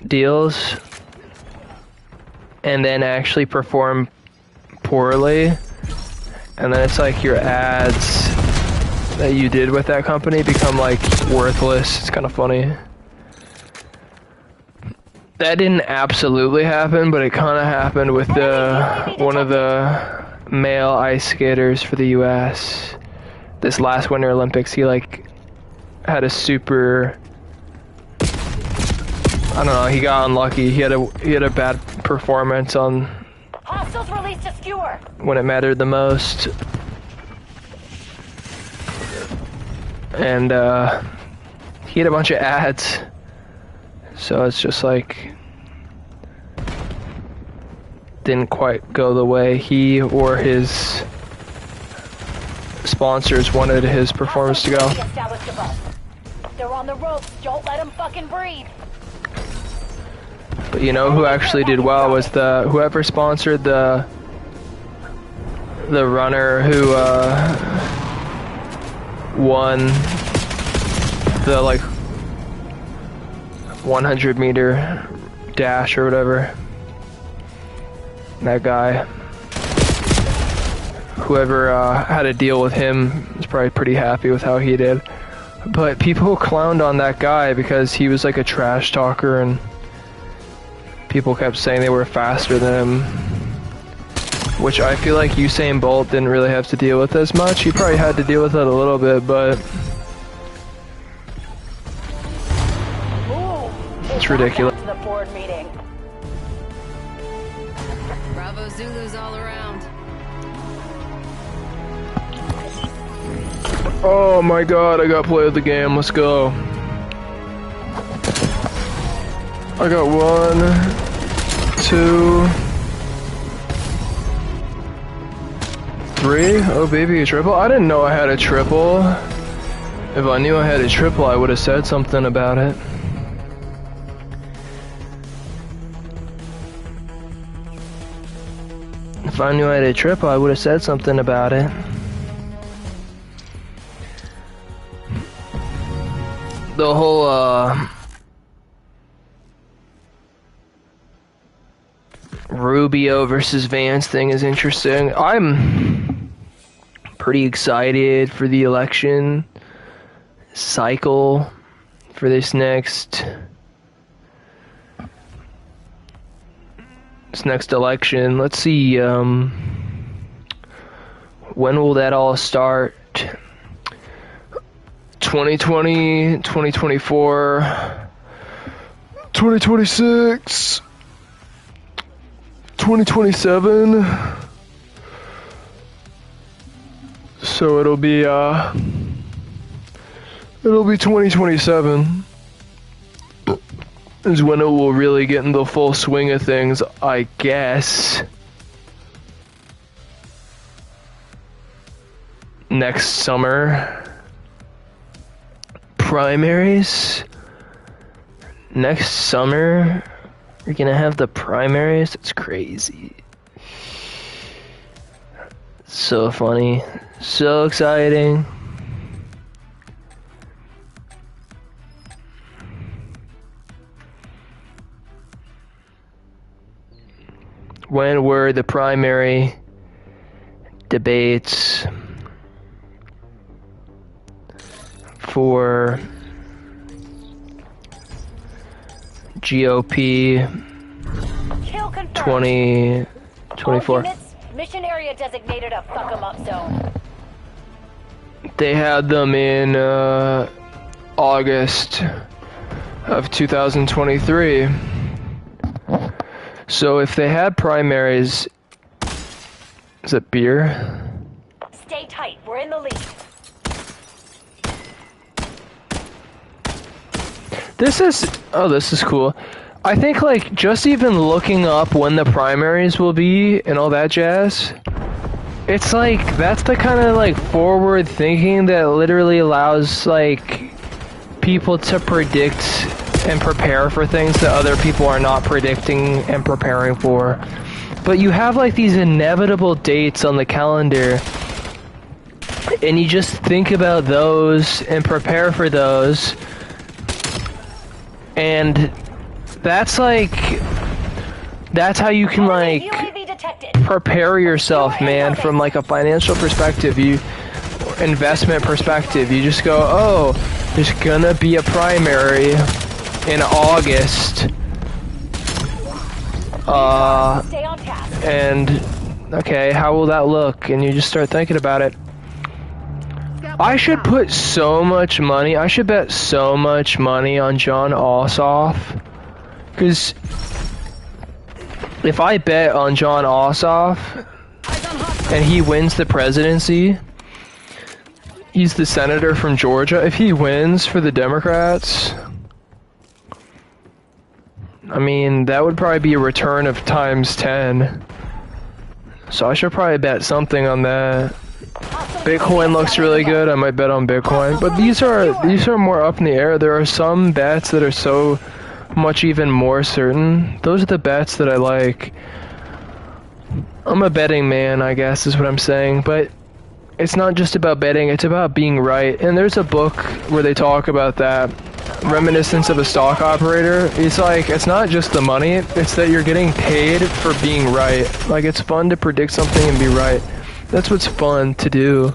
deals and then actually perform poorly, and then it's like your ads that you did with that company become like worthless. It's kind of funny. That didn't absolutely happen, but it kind of happened with one of the male ice skaters for the US. This last Winter Olympics, he like had a super, I don't know, he got unlucky. He had a bad performance on Hostiles released a skewer. when it mattered the most. And he had a bunch of ads. So it's just like, didn't quite go the way he or his sponsors wanted his performance to go. They're on the ropes. Don't let them fucking breathe. But you know who actually did well was whoever sponsored the runner who won the like 100-meter dash or whatever. That guy, whoever had to deal with him, was probably pretty happy with how he did. But people clowned on that guy because he was like a trash talker, and people kept saying they were faster than him, which I feel like Usain Bolt didn't really have to deal with as much. He probably had to deal with it a little bit, but it's ridiculous. The board meeting. Bravo Zulus all around. Oh my god, I got play of the game. Let's go. I got 1, 2, 3. Oh baby, a triple? I didn't know I had a triple. If I knew I had a triple, I would have said something about it. If I knew I had a triple, I would have said something about it. The whole, Rubio versus Vance thing is interesting. I'm pretty excited for the election cycle for this next election. Let's see, when will that all start? 2020, 2024, 2026, 2027. So it'll be 2027 is when it will really get in the full swing of things, I guess. Next summer. Primaries. Next summer, you're gonna have the primaries. That's crazy. So funny. So exciting. When were the primary debates for GOP Kill confirmed. 2024? All units, mission area designated a fuck 'em up zone. They had them in August of 2023. So if they had primaries, is it beer? Stay tight. We're in the lead. This is cool. I think like just even looking up when the primaries will be and all that jazz, it's like that's the kind of like forward thinking that literally allows like people to predict and prepare for things that other people are not predicting and preparing for. But you have like these inevitable dates on the calendar, and you just think about those and prepare for those. And that's how you can like UAV detected. prepare yourself, man, from like a financial perspective, investment perspective. You just go, oh, there's gonna be a primary in August. Stay on task. And okay, how will that look? And you just start thinking about it. I should put so much money, I should bet so much money on John Ossoff. Because if I bet on John Ossoff and he wins the presidency, he's the senator from Georgia. If he wins for the Democrats, I mean, that would probably be a return of times 10. So I should probably bet something on that. Bitcoin looks really good. I might bet on Bitcoin, but these are more up in the air. There are some bets that are so much even more certain. Those are the bets that I like. I'm a betting man, I guess is what I'm saying, but it's not just about betting, it's about being right. And there's a book where they talk about that, Reminiscence of a Stock Operator. It's like, it's not just the money, it's that you're getting paid for being right. Like, it's fun to predict something and be right. That's what's fun to do.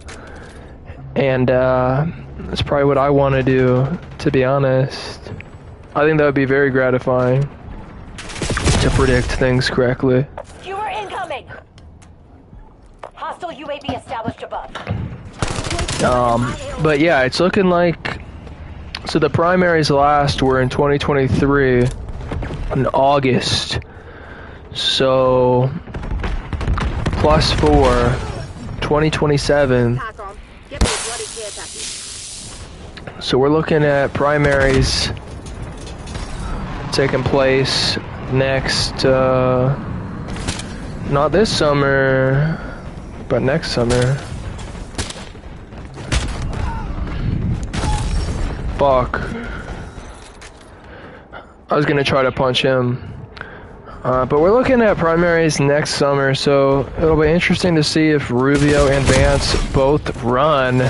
And that's probably what I want to do, to be honest. I think that would be very gratifying to predict things correctly. Viewer incoming. Hostile UAV established above. But yeah, it's looking like, so the primaries last were in 2023 in August. So +4, 2027. So we're looking at primaries taking place next, not this summer, but next summer. Fuck. I was gonna try to punch him. But we're looking at primaries next summer, so it'll be interesting to see if Rubio and Vance both run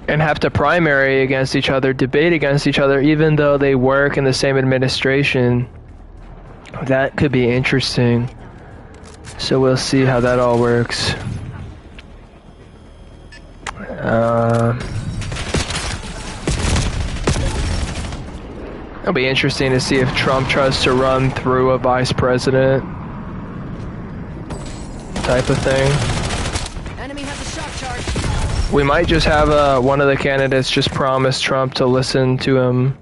and have to primary against each other, debate against each other, even though they work in the same administration. That could be interesting. So we'll see how that all works. It'll be interesting to see if Trump tries to run through a vice president type of thing. Enemy has a shock charge. We might just have one of the candidates just promise Trump to listen to him,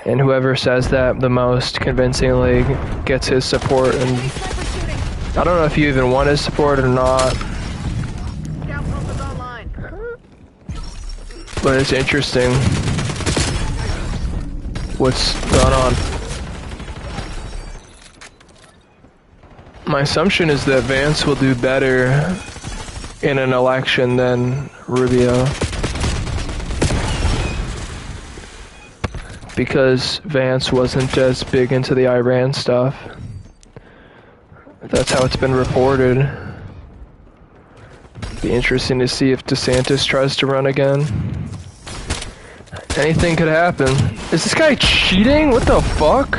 and whoever says that the most convincingly gets his support. And I don't know if you even want his support or not, but it's interesting what's going on. My assumption is that Vance will do better in an election than Rubio, because Vance wasn't as big into the Iran stuff. That's how it's been reported. Be interesting to see if DeSantis tries to run again. Anything could happen. Is this guy cheating? What the fuck?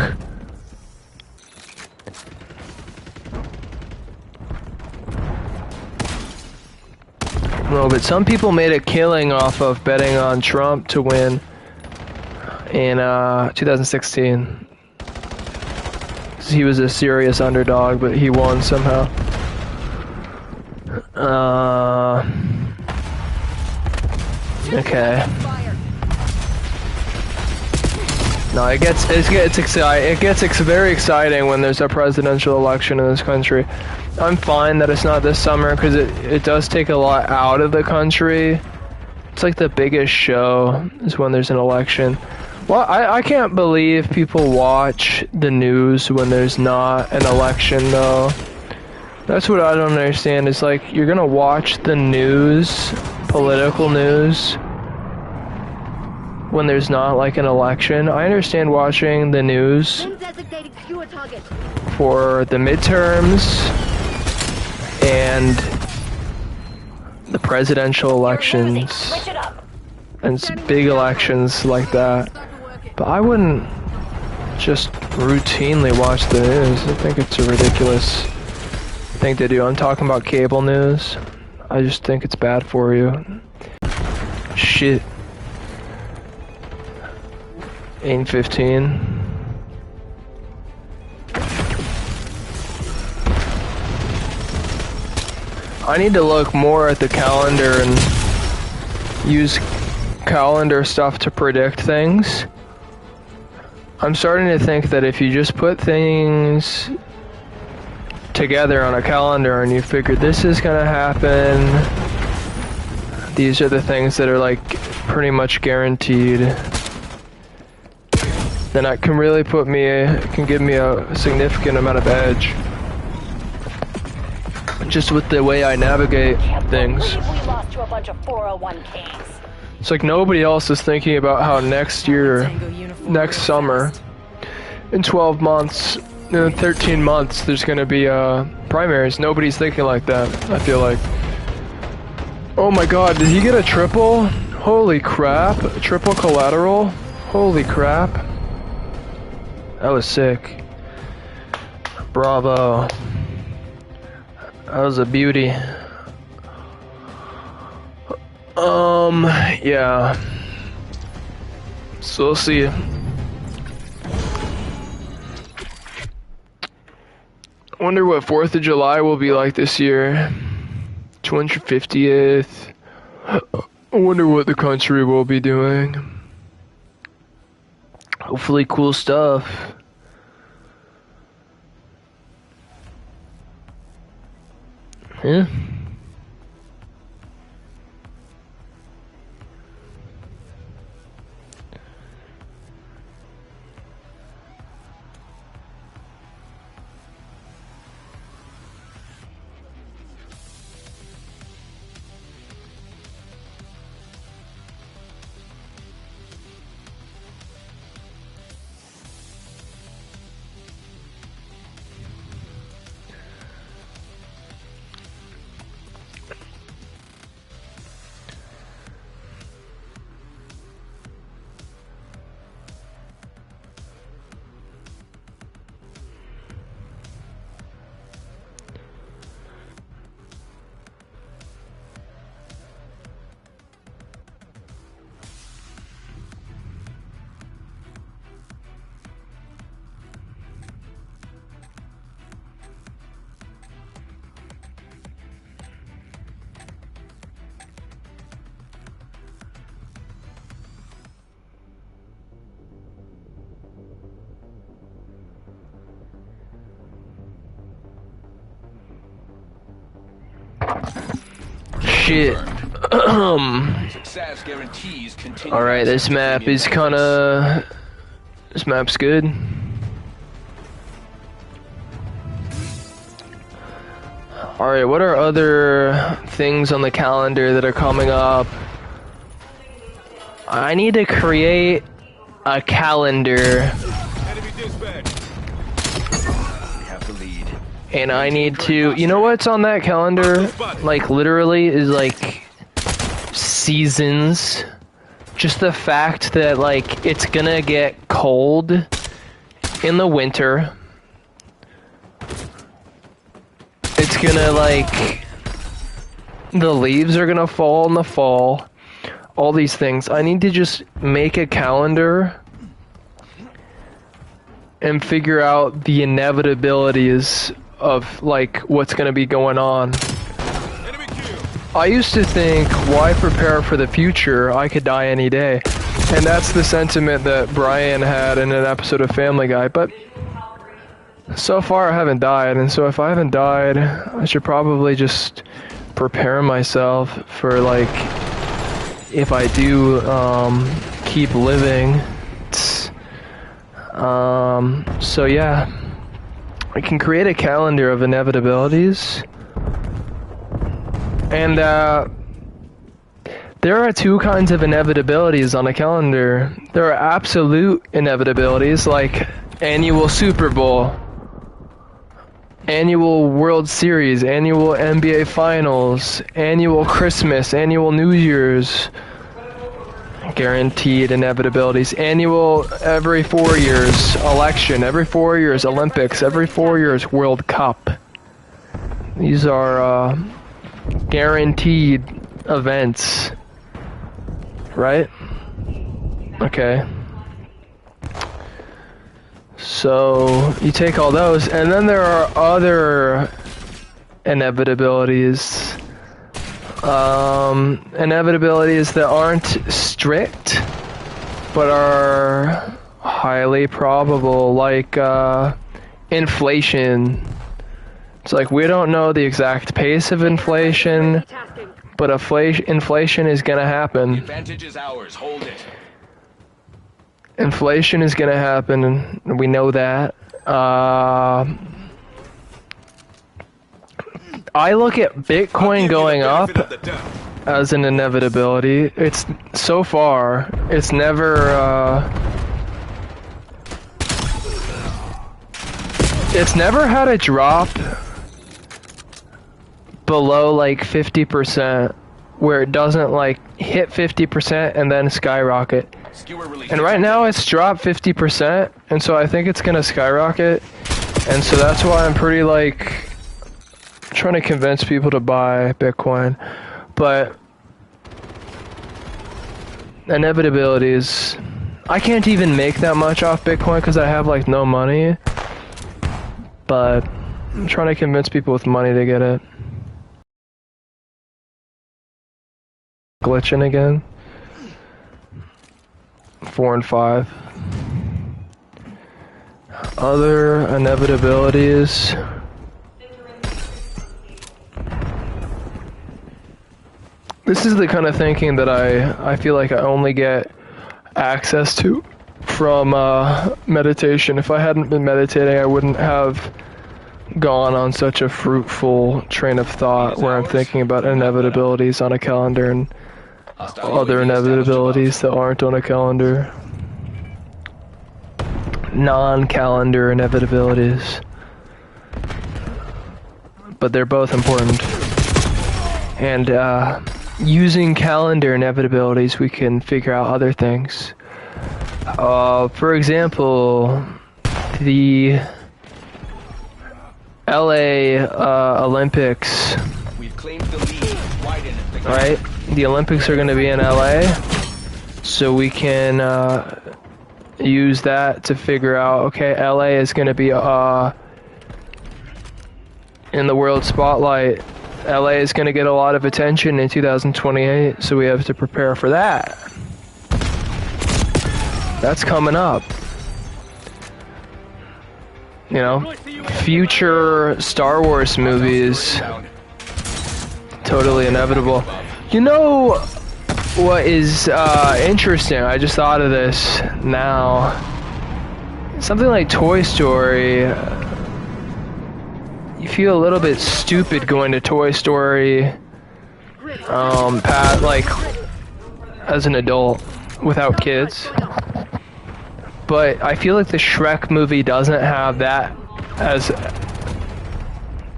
No, but some people made a killing off of betting on Trump to win in 2016. He was a serious underdog, but he won somehow. Okay. No, it gets very exciting when there's a presidential election in this country. I'm fine that it's not this summer because it does take a lot out of the country. It's like the biggest show is when there's an election. Well, I can't believe people watch the news when there's not an election though. That's what I don't understand. It's like you're gonna watch the news, political news, when there's not like an election. I understand watching the news for the midterms and the presidential elections and big elections like that, but I wouldn't just routinely watch the news. I think it's a ridiculous thing to do. I'm talking about cable news. I just think it's bad for you. Shit. 8:15. I need to look more at the calendar and use calendar stuff to predict things. I'm starting to think that if you just put things together on a calendar and you figure this is gonna happen, these are the things that are like pretty much guaranteed, then it can really give me a significant amount of edge. Just with the way I navigate things. We lost to a bunch of 401ks. It's like nobody else is thinking about how next year, next summer, in 12 months, in 13 months, there's gonna be primaries. Nobody's thinking like that, I feel like. Oh my god, did he get a triple? Holy crap, a triple collateral? Holy crap. That was sick. Bravo. That was a beauty. Yeah. So we'll see. I wonder what 4th of July will be like this year. 250th. I wonder what the country will be doing. Hopefully cool stuff. Yeah. Shit. Alright, this map is kinda... This map's good. Alright, what are other things on the calendar that are coming up? I need to create a calendar. Enemy dispatch. We have the lead. And I need to, you know what's on that calendar? Like literally is like seasons. Just the fact that like it's gonna get cold in the winter. It's gonna like, the leaves are gonna fall in the fall. All these things. I need to just make a calendar and figure out the inevitabilities of like what's gonna be going on. I used to think, why prepare for the future? I could die any day. And that's the sentiment that Brian had in an episode of Family Guy, but so far I haven't died, and so if I haven't died, I should probably just prepare myself for like, if I do keep living. So yeah, I can create a calendar of inevitabilities, and there are two kinds of inevitabilities on a calendar. There are absolute inevitabilities like annual Super Bowl, annual World Series, annual NBA Finals, annual Christmas, annual New Year's, guaranteed inevitabilities, annual every 4 years, election, every 4 years, Olympics, every 4 years, World Cup. These are guaranteed events, right? Okay. So you take all those, and then there are other inevitabilities. Inevitabilities that aren't strict, but are highly probable, like inflation. It's like we don't know the exact pace of inflation, but inflation is gonna happen. Advantage is ours. Hold it. Inflation is gonna happen, and we know that. I look at Bitcoin going up as an inevitability. It's so far, it's never had a drop below like 50%, where it doesn't like hit 50% and then skyrocket. And right now it's dropped 50%, and so I think it's gonna skyrocket, and so that's why I'm pretty like trying to convince people to buy Bitcoin. But inevitabilities, I can't even make that much off Bitcoin because I have like no money, but I'm trying to convince people with money to get it. Glitching again. 4 and 5. Other inevitabilities. This is the kind of thinking that I feel like I only get access to from meditation. If I hadn't been meditating, I wouldn't have gone on such a fruitful train of thought where I'm thinking about inevitabilities on a calendar and other inevitabilities that aren't on a calendar. Non-calendar inevitabilities. But they're both important. And using calendar inevitabilities, we can figure out other things. For example, the LA Olympics, We've claimed the lead. Widen the gap. right? The Olympics are going to be in LA, so we can use that to figure out, okay, LA is going to be in the world spotlight. LA is going to get a lot of attention in 2028, so we have to prepare for that. That's coming up. You know, future Star Wars movies, totally inevitable. You know what is interesting? I just thought of this now. Something like Toy Story. You feel a little bit stupid going to Toy Story, like as an adult without kids. But I feel like the Shrek movie doesn't have that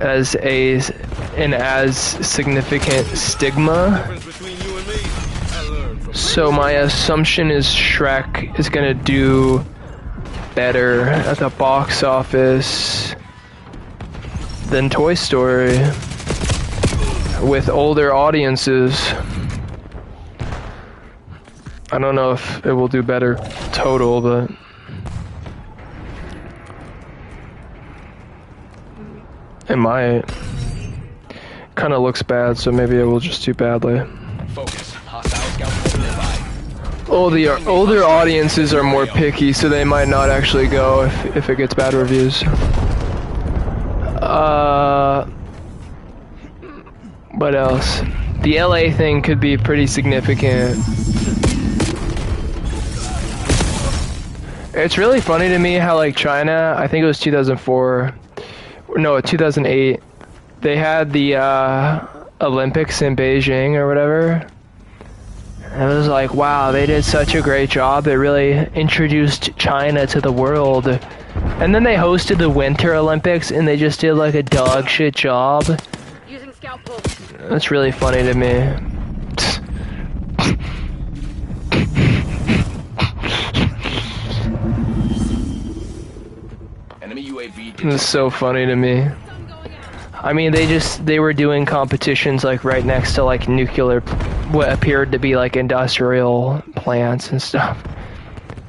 as an as significant stigma. Difference between you and me, I learned from So my assumption is Shrek is gonna do better at the box office than Toy Story with older audiences. I don't know if it will do better total, but it might. Kind of looks bad, so maybe it will just do badly. Focus. Hostile scout nearby. Older audiences are more picky, so they might not actually go if it gets bad reviews. What else? The LA thing could be pretty significant. It's really funny to me how like China, I think it was 2004, no 2008, they had the Olympics in Beijing or whatever. And it was like, wow, they did such a great job. They really introduced China to the world. And then they hosted the Winter Olympics and they just did like a dog shit job. Using scout pulse. That's really funny to me. Enemy UAV. It's so funny to me. I mean, they were doing competitions like right next to like nuclear, what appeared to be like industrial plants and stuff.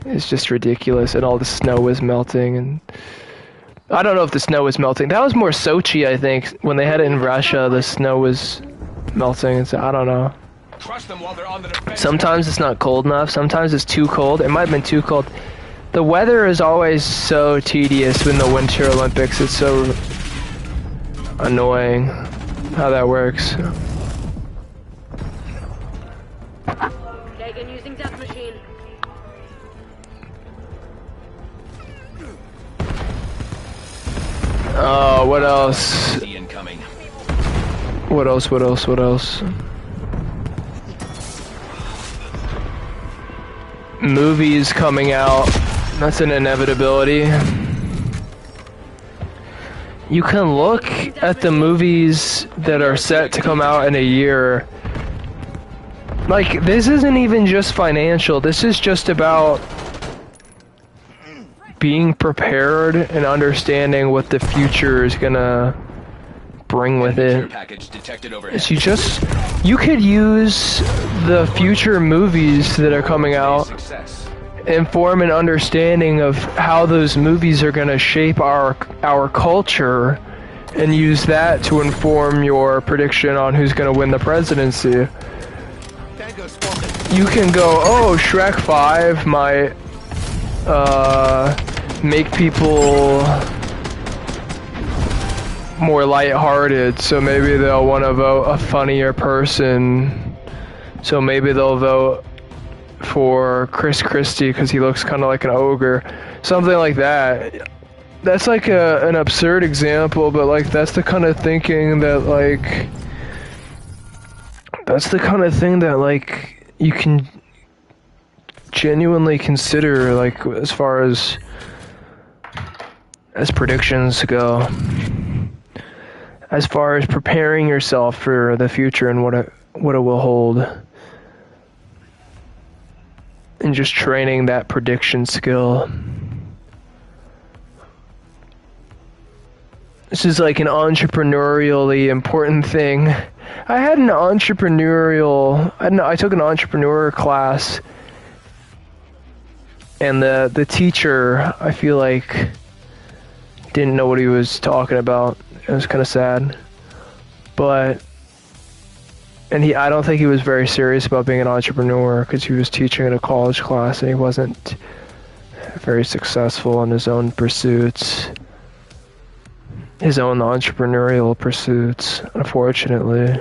It's just ridiculous, and all the snow was melting, and I don't know if the snow was melting. That was more Sochi, I think. When they had it in Russia, the snow was melting, and so I don't know. Crush them while they're on the defense. Sometimes it's not cold enough. Sometimes it's too cold. It might have been too cold. The weather is always so tedious in the Winter Olympics. It's so annoying how that works. Dagon using death machine. What else? The incoming. What else? What else? What else? Movies coming out. That's an inevitability. You can look at the movies that are set to come out in a year. Like, this isn't even just financial. This is just about being prepared and understanding what the future is gonna bring with it. Package detected overhead. So you could use the future movies that are coming out Success. and form an understanding of how those movies are going to shape our culture, and use that to inform your prediction on who's going to win the presidency. You can go, oh, Shrek 5 might make people more lighthearted, so maybe they'll want to vote a funnier person. So maybe they'll vote for Chris Christie because he looks kind of like an ogre, something like that. That's like an absurd example, but like that's the kind of thinking that you can genuinely consider, like as far as predictions go, as far as preparing yourself for the future and what it will hold. And just training that prediction skill. This is like an entrepreneurially important thing. I took an entrepreneur class, and the teacher, I feel like, didn't know what he was talking about. It was kind of sad. I don't think he was very serious about being an entrepreneur, because he was teaching in a college class and he wasn't very successful in his own pursuits. His own entrepreneurial pursuits, unfortunately.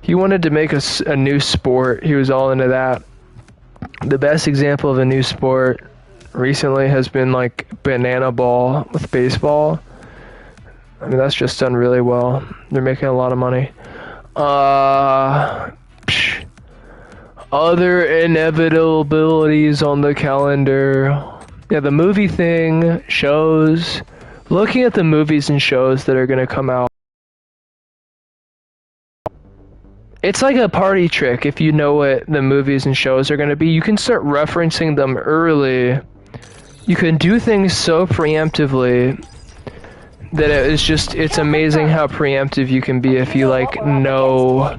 He wanted to make a new sport. He was all into that. The best example of a new sport recently has been like banana ball with baseball. I mean, that's just done really well. They're making a lot of money. Other inevitabilities on the calendar. Yeah, the movie thing, shows, looking at the movies and shows that are going to come out, it's like a party trick. If you know what the movies and shows are going to be, you can start referencing them early. You can do things so preemptively that it's amazing how preemptive you can be if you like know,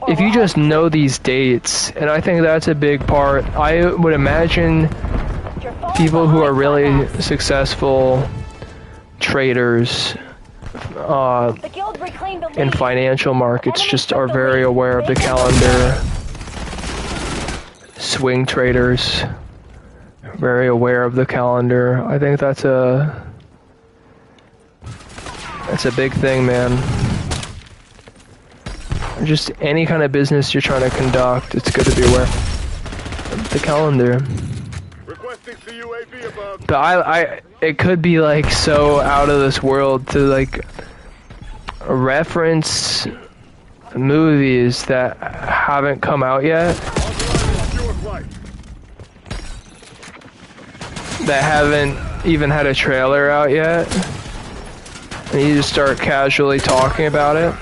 if you just know these dates. And I think that's a big part. I would imagine people who are really successful traders in financial markets just are very aware of the calendar. Swing traders, very aware of the calendar. I think that's a big thing, man. Just any kind of business you're trying to conduct, it's good to be aware of the calendar. But it could be like so out of this world to like reference movies that haven't come out yet, that haven't even had a trailer out yet, and you just start casually talking about it.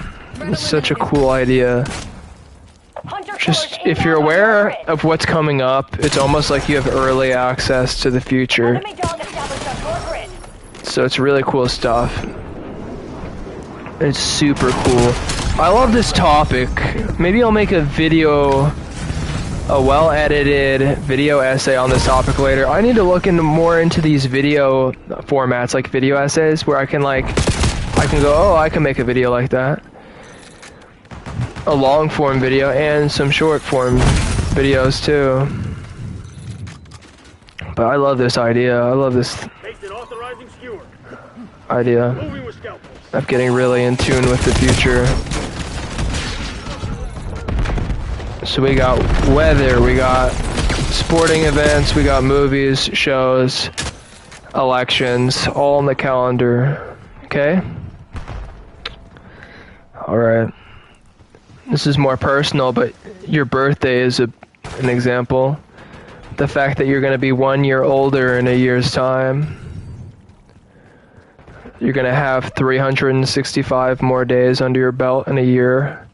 It's such a cool idea. Just, if you're aware of what's coming up, it's almost like you have early access to the future. So it's really cool stuff. It's super cool. I love this topic. Maybe I'll make a well-edited video essay on this topic later. I need to look more into these video formats, like video essays, where I can go, oh, I can make a video like that. A long form video and some short form videos too. But I love this idea. I love this idea of getting really in tune with the future. So we got weather, we got sporting events, we got movies, shows, elections, all on the calendar. Okay? Alright. This is more personal, but your birthday is an example. The fact that you're going to be 1 year older in a year's time. You're going to have 365 more days under your belt in a year.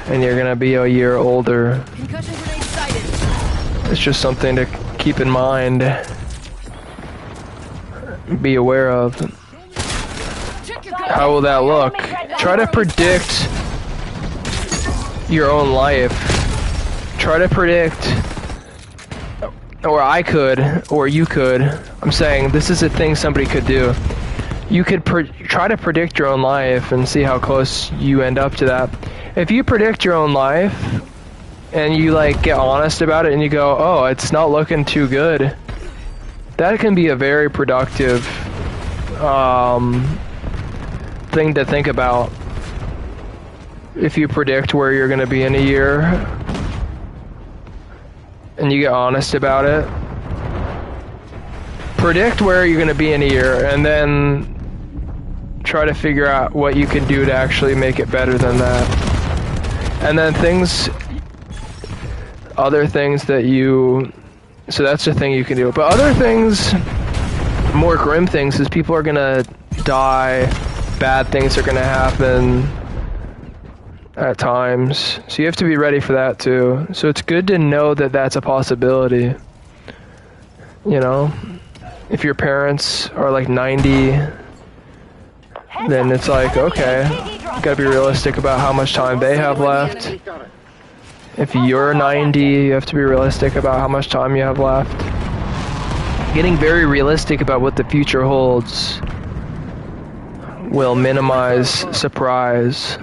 And you're going to be a year older. Concussion grenade sighted. It's just something to keep in mind. Be aware of. How will that look? Try to predict your own life. Try to predict, or I could, or you could. I'm saying this is a thing somebody could do. You could try to predict your own life and see how close you end up to that. If you predict your own life and you like get honest about it and you go, oh, it's not looking too good, that can be a very productive thing to think about. If you predict where you're going to be in a year and you get honest about it, predict where you're going to be in a year and then try to figure out what you can do to actually make it better than that. And then other things that so that's the thing you can do. But other things, more grim things, is people are going to die, bad things are going to happen at times, so you have to be ready for that too. So it's good to know that that's a possibility. You know, if your parents are like 90, then it's like, okay, you gotta be realistic about how much time they have left. If you're 90, you have to be realistic about how much time you have left. Getting very realistic about what the future holds will minimize surprise.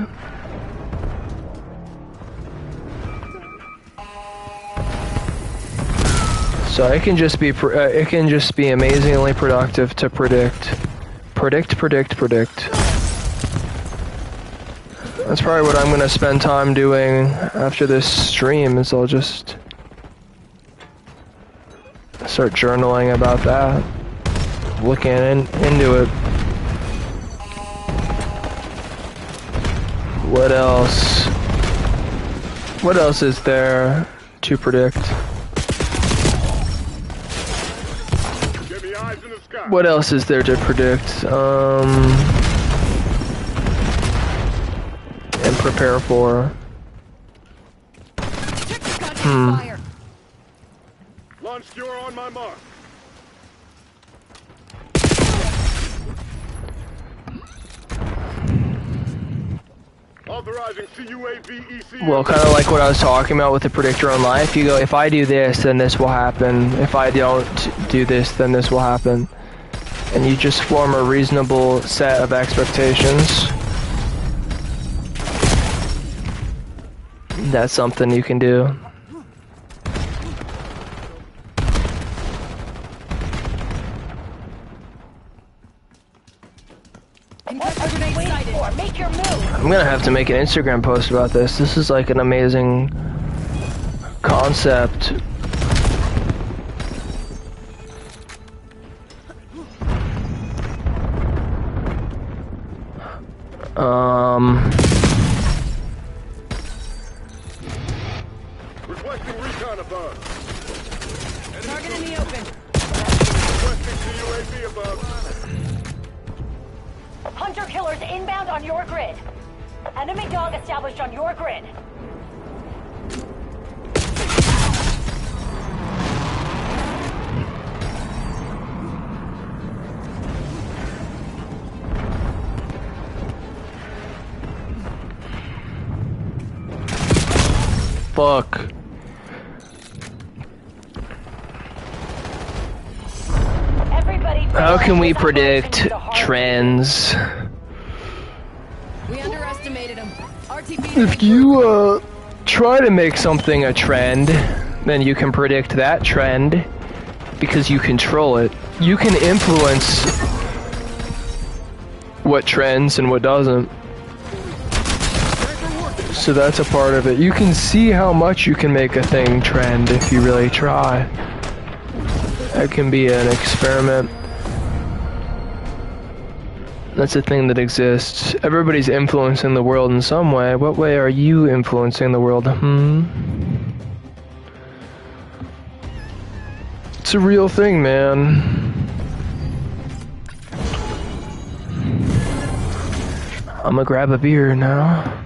So it can just be amazingly productive to predict. That's probably what I'm going to spend time doing after this stream, is I'll just start journaling about that, looking into it. What else? What else is there to predict? Eyes in the sky. What else is there to predict? And prepare for. Fire. Launch skewer on my mark. Authorizing CUAV EC. Well, kind of like what I was talking about with the predictor on life. You go, if I do this, then this will happen. If I don't do this, then this will happen. And you just form a reasonable set of expectations. That's something you can do. What are you waiting for? Make your move. I'm gonna have to make an Instagram post about this. This is like an amazing concept. Requesting recon above. Target in the open. Requesting CUAV above. Hunter killers inbound on your grid. Enemy dog established on your grid. Fuck. Everybody. How can we this predict operation is a hard trends? We underestimated him. RTB. If you try to make something a trend, then you can predict that trend because you control it. You can influence what trends and what doesn't. So that's a part of it. You can see how much you can make a thing trend if you really try. That can be an experiment. That's a thing that exists. Everybody's influencing the world in some way. What way are you influencing the world? It's a real thing, man. I'm gonna grab a beer now.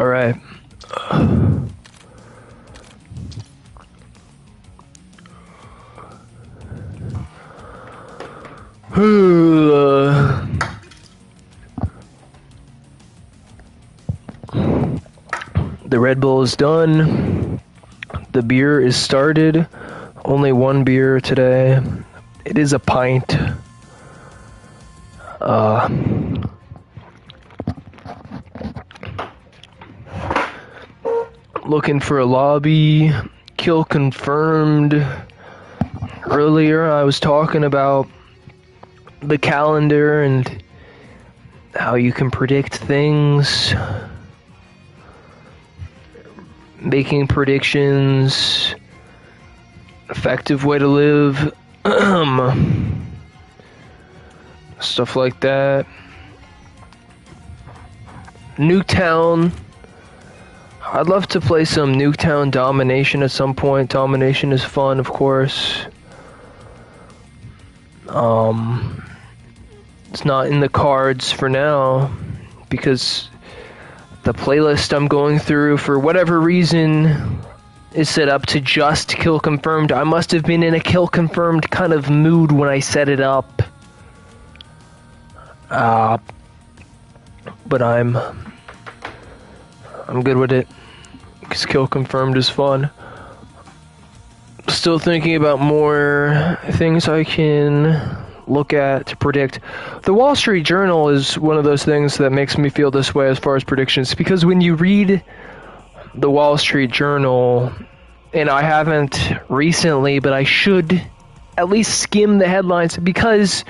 Alright. The Red Bull is done. The beer is started. Only one beer today. It is a pint. Looking for a lobby. Kill confirmed. Earlier I was talking about the calendar and how you can predict things. Making predictions. Effective way to live. Stuff like that. Nuketown. I'd love to play some Nuketown Domination at some point. Domination is fun, of course. It's not in the cards for now because the playlist I'm going through, for whatever reason, is set up to just kill confirmed. I must have been in a kill confirmed kind of mood when I set it up. But I'm good with it because kill confirmed is fun. Still thinking about more things I can look at to predict. The Wall Street Journal is one of those things that makes me feel this way as far as predictions, because when you read the Wall Street Journal, and I haven't recently, but I should at least skim the headlines, because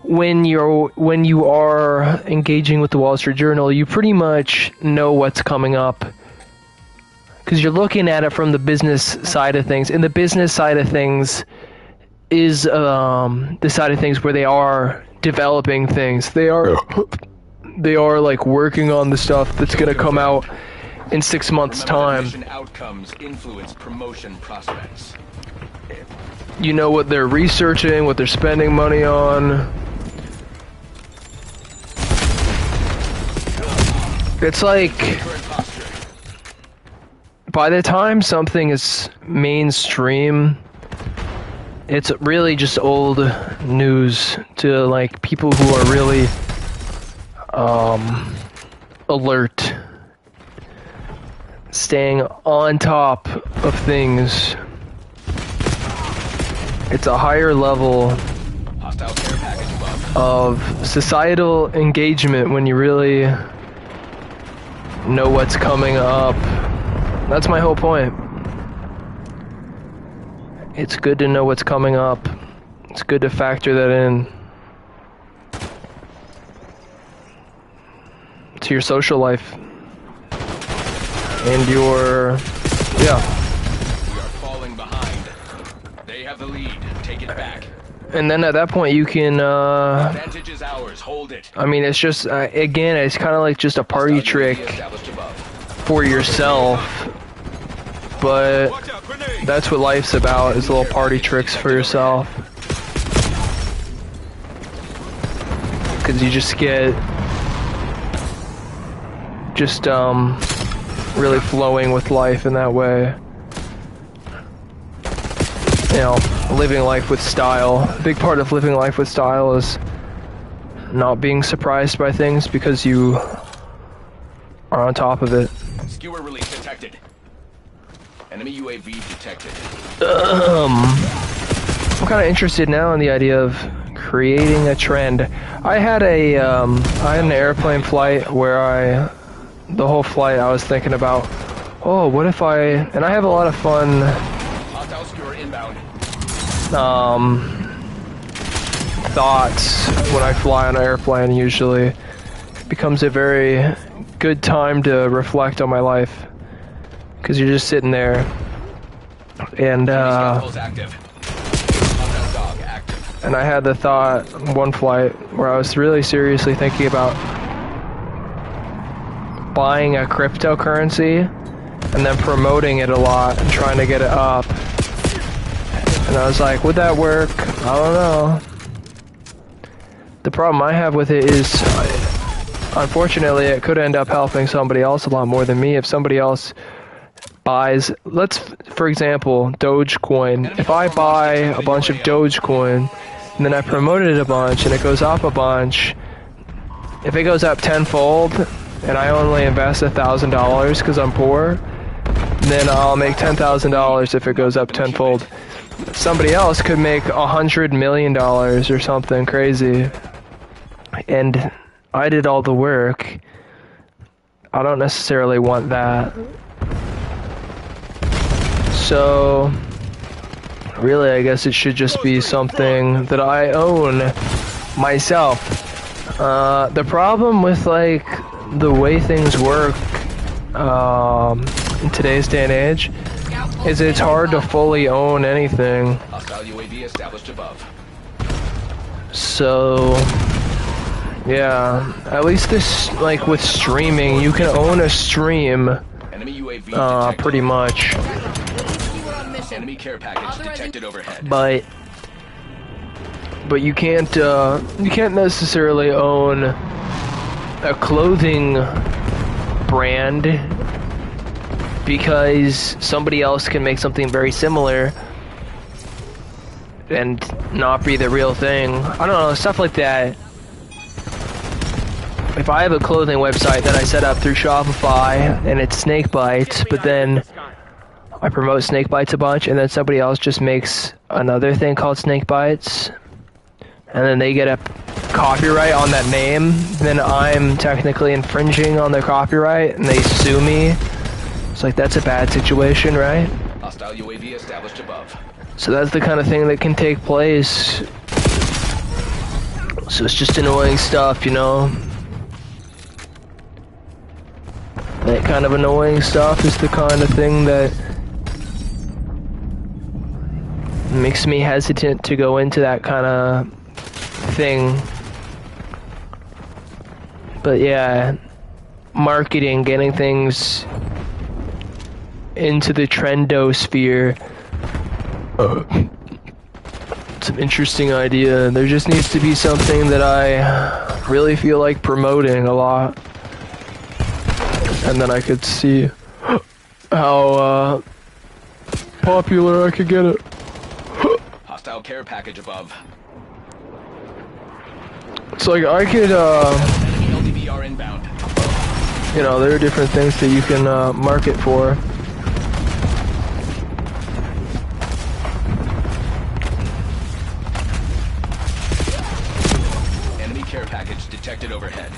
when you are engaging with the Wall Street Journal, you pretty much know what's coming up, because you're looking at it from the business side of things, and the business side of things is the side of things where they are developing things. They are like working on the stuff that's going to come out in 6 months' time. Mission outcomes influence promotion prospects. You know what they're researching, what they're spending money on. It's like, by the time something is mainstream, it's really just old news to like people who are really alert, staying on top of things. It's a higher level Hostile care package above. of societal engagement when you really know what's coming up. That's my whole point. It's good to know what's coming up. It's good to factor that in to your social life and your, yeah. We are falling behind. They have the lead. Take it back. And then at that point you can, Advantage is ours. Hold it. I mean, it's just, again, it's kind of like just a party Hostile trick UAV established above. for yourself, but Watch out, grenade! that's what life's about, is little party tricks for yourself. Because you just get really flowing with life in that way. You know, living life with style. A big part of living life with style is not being surprised by things because you are on top of it. Skewer release detected. Enemy UAV detected. I'm kind of interested now in the idea of creating a trend. I had an airplane flight where the whole flight I was thinking about, oh, what if and I have a lot of fun Hostile skewer inbound. thoughts when I fly on an airplane. Usually it becomes a very good time to reflect on my life, because you're just sitting there and Scaffolds active. Hostile dog active. and I had the thought one flight where I was really seriously thinking about buying a cryptocurrency and then promoting it a lot and trying to get it up. And I was like, would that work? I don't know. The problem I have with it is unfortunately, it could end up helping somebody else a lot more than me if somebody else buys. For example, Dogecoin. If I buy a bunch of Dogecoin, and then I promote it a bunch, and it goes up a bunch, if it goes up tenfold, and I only invest $1,000 because I'm poor, then I'll make $10,000 if it goes up tenfold. Somebody else could make $100 million or something crazy, and I did all the work. I don't necessarily want that. So, really, I guess it should just be something that I own myself. The problem with, like, the way things work in today's day and age is it's hard to fully own anything. Hostile UAV established above. So, yeah, at least this, like, with streaming, you can own a stream, Enemy UAV detected. pretty much. We're on mission. Enemy care package detected overhead. But you can't necessarily own a clothing brand because somebody else can make something very similar and not be the real thing. I don't know, stuff like that. If I have a clothing website that I set up through Shopify and it's snake bites, but then I promote snake bites a bunch and then somebody else just makes another thing called snake bites, and then they get a copyright on that name, then I'm technically infringing on their copyright and they sue me. It's like, that's a bad situation, right? Hostile UAV established above. So that's the kind of thing that can take place. So it's just annoying stuff, you know? That kind of annoying stuff is the kind of thing that makes me hesitant to go into that kind of thing. But yeah, marketing, getting things into the trendosphere. It's an interesting idea. There just needs to be something that I really feel like promoting a lot. And then I could see how popular I could get it. Hostile care package above. It's like I could, LDVR inbound. you know, there are different things that you can market for. Enemy care package detected overhead.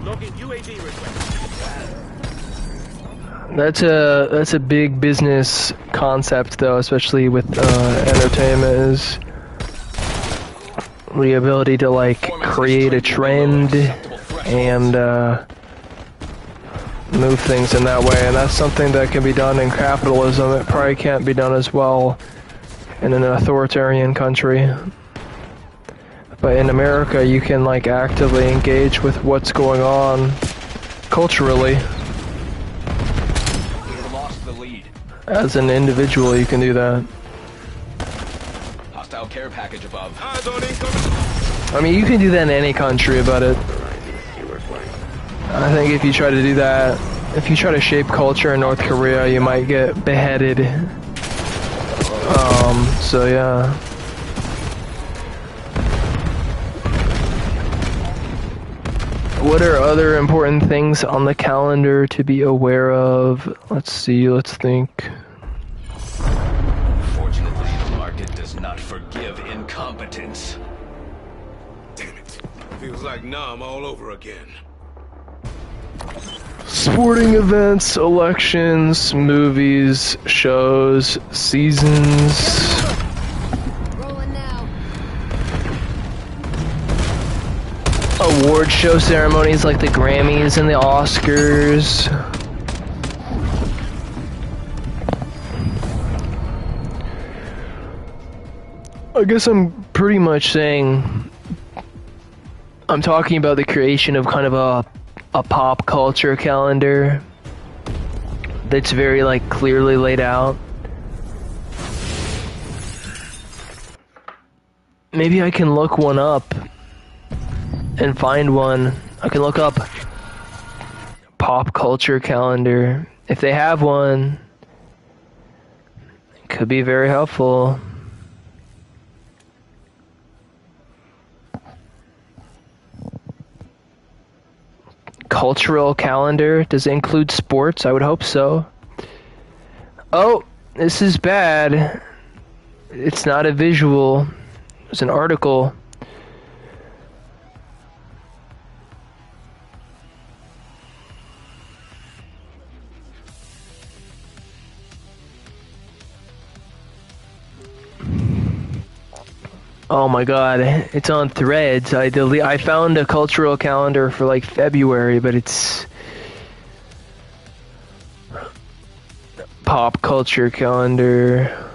Logging UAV request. That's a big business concept, though, especially with entertainment, is the ability to, like, create a trend and move things in that way, and that's something that can be done in capitalism. It probably can't be done as well in an authoritarian country. But in America, you can, like, actively engage with what's going on culturally. We've lost the lead. As an individual, you can do that. Hostile care package above. Eyes on incoming. I mean, you can do that in any country, but I think if you try to do that, if you try to shape culture in North Korea, you might get beheaded. So yeah. What are other important things on the calendar to be aware of? Let's see, let's think. Fortunately, the market does not forgive incompetence. Damn it. Feels like Nam all over again. Sporting events, elections, movies, shows, seasons. Rolling now. Award show ceremonies like the Grammys and the Oscars. I guess I'm pretty much saying I'm talking about the creation of kind of a pop culture calendar that's very, like, clearly laid out. Maybe I can look one up and find one. I can look up pop culture calendar. If they have one, it could be very helpful. Cultural calendar, does it include sports? I would hope so. Oh, this is bad. It's not a visual. It's an article. Oh my god, it's on Threads. I found a cultural calendar for like February, but it's pop culture calendar.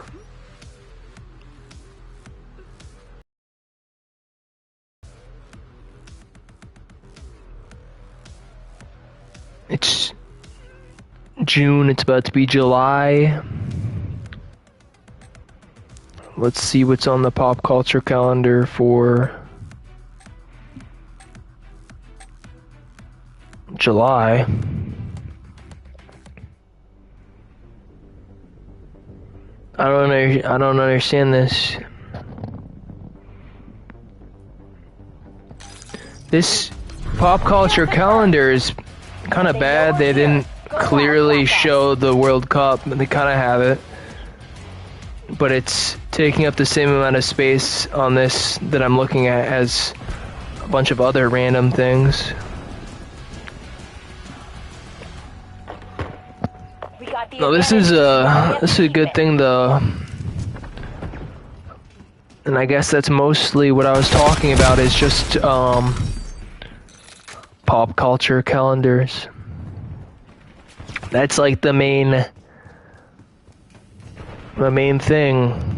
It's June, it's about to be July. Let's see what's on the pop culture calendar for July. I don't understand this. This pop culture calendar is kind of bad. They didn't clearly show the World Cup, but they kind of have it. But it's taking up the same amount of space on this that I'm looking at as a bunch of other random things. No, this is a good thing though. And I guess that's mostly what I was talking about, is just pop culture calendars. That's like the main thing.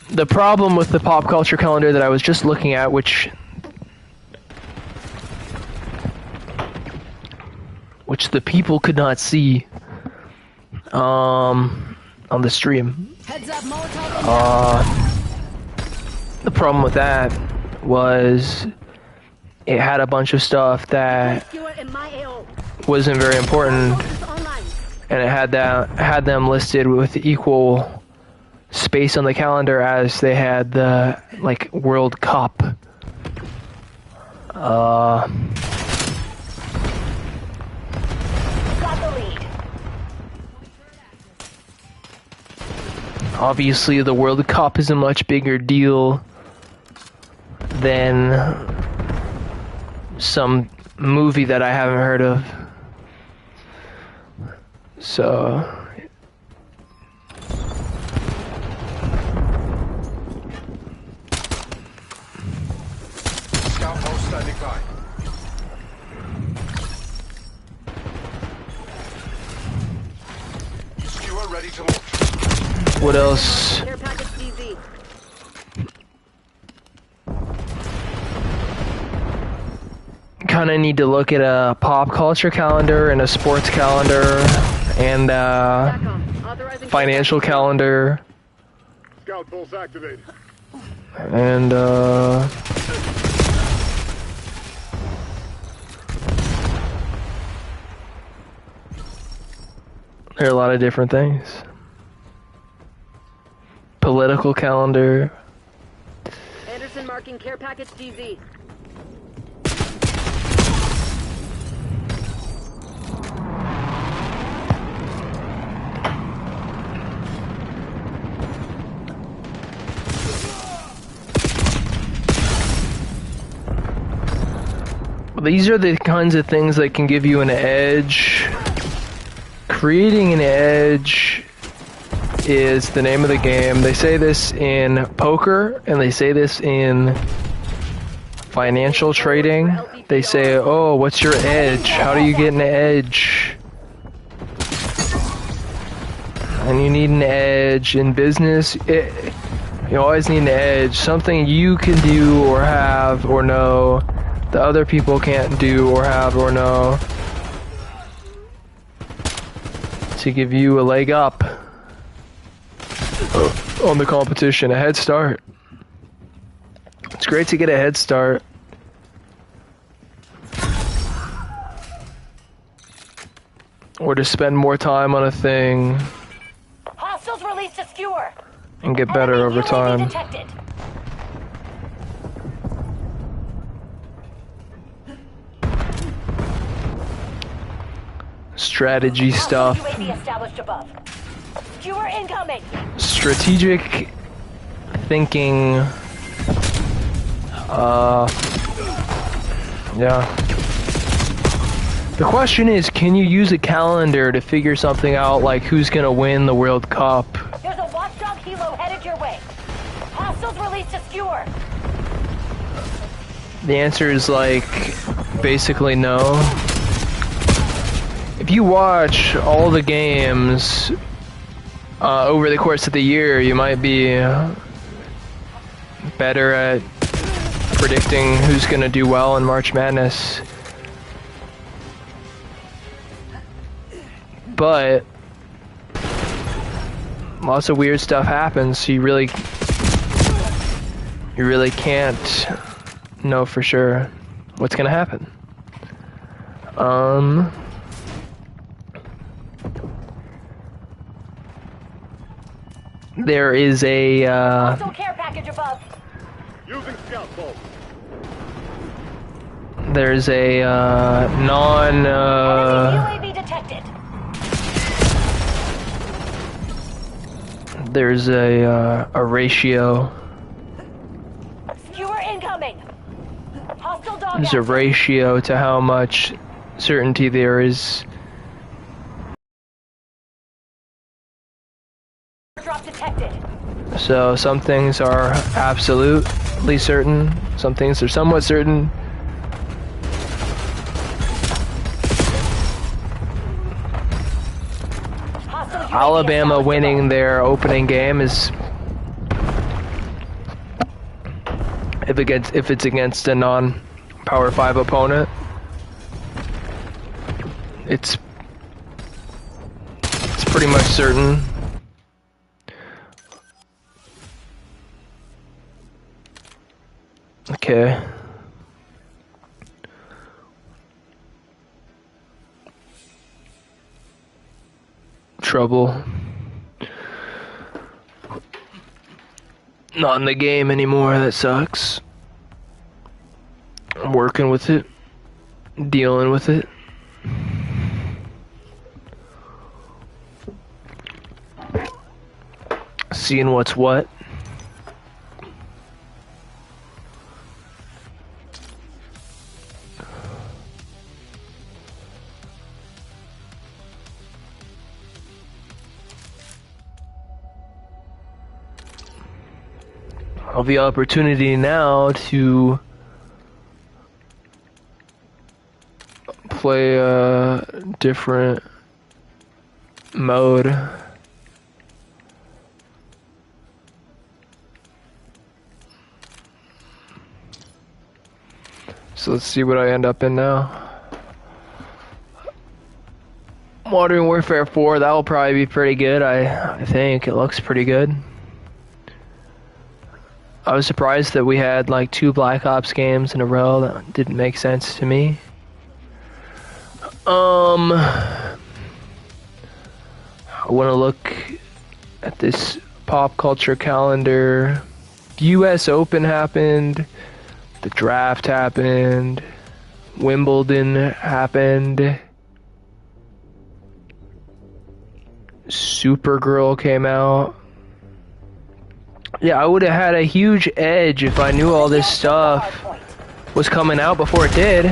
The problem with the pop culture calendar that I was just looking at, which the people could not see on the stream. Heads up, Molotov. The problem with that was it had a bunch of stuff that wasn't very important, and it had them listed with equal space on the calendar as they had the like World Cup. Got the lead. Obviously, the World Cup is a much bigger deal than some movie that I haven't heard of. So Scout post standing by. Skewer ready to launch. what else? Care package DZ. Kind of need to look at a pop culture calendar and a sports calendar and Authorizing financial calendar Scout pulse activated. and there are a lot of different things. Political calendar. Anderson marking care package DZ. These are the kinds of things that can give you an edge. Creating an edge is the name of the game. They say this in poker, and they say this in financial trading. They say, oh, what's your edge? How do you get an edge? And you need an edge in business. You always need an edge. Something you can do or have or know that other people can't do or have or know, to give you a leg up. Oh. on the competition. A head start. It's great to get a head start. Or to spend more time on a thing Hostiles released a skewer. and get better Enemy over UAV time. detected. Strategy Hostile stuff. UAV established above. Skewer incoming. Strategic thinking. Yeah. The question is, can you use a calendar to figure something out, like who's gonna win the World Cup? There's a watchdog helo headed your way. Hostiles released a skewer. The answer is like, basically no. If you watch all the games over the course of the year, you might be better at predicting who's gonna do well in March Madness. But lots of weird stuff happens, so you really can't know for sure what's gonna happen. There is a Hostile care package above. Using scout pulse. there's a non Enemy UAV detected. there's a ratio. Skewer incoming. Hostile dog There's a active. ratio to how much certainty there is. Drop detected. So some things are absolutely certain, some things are somewhat certain. Hostile UAV Alabama established winning above. their opening game is, if it's against a non-Power 5 opponent, it's pretty much certain. Okay. Trouble. Not in the game anymore, that sucks. I'm working with it. Dealing with it. Seeing what's what. I'll have the opportunity now to play a different mode. So let's see what I end up in now. Modern Warfare 4, that will probably be pretty good. I think it looks pretty good. I was surprised that we had like 2 Black Ops games in a row. That didn't make sense to me. I want to look at this pop culture calendar. US Open happened. The draft happened. Wimbledon happened. Supergirl came out. Yeah, I would have had a huge edge if I knew all this stuff was coming out before it did.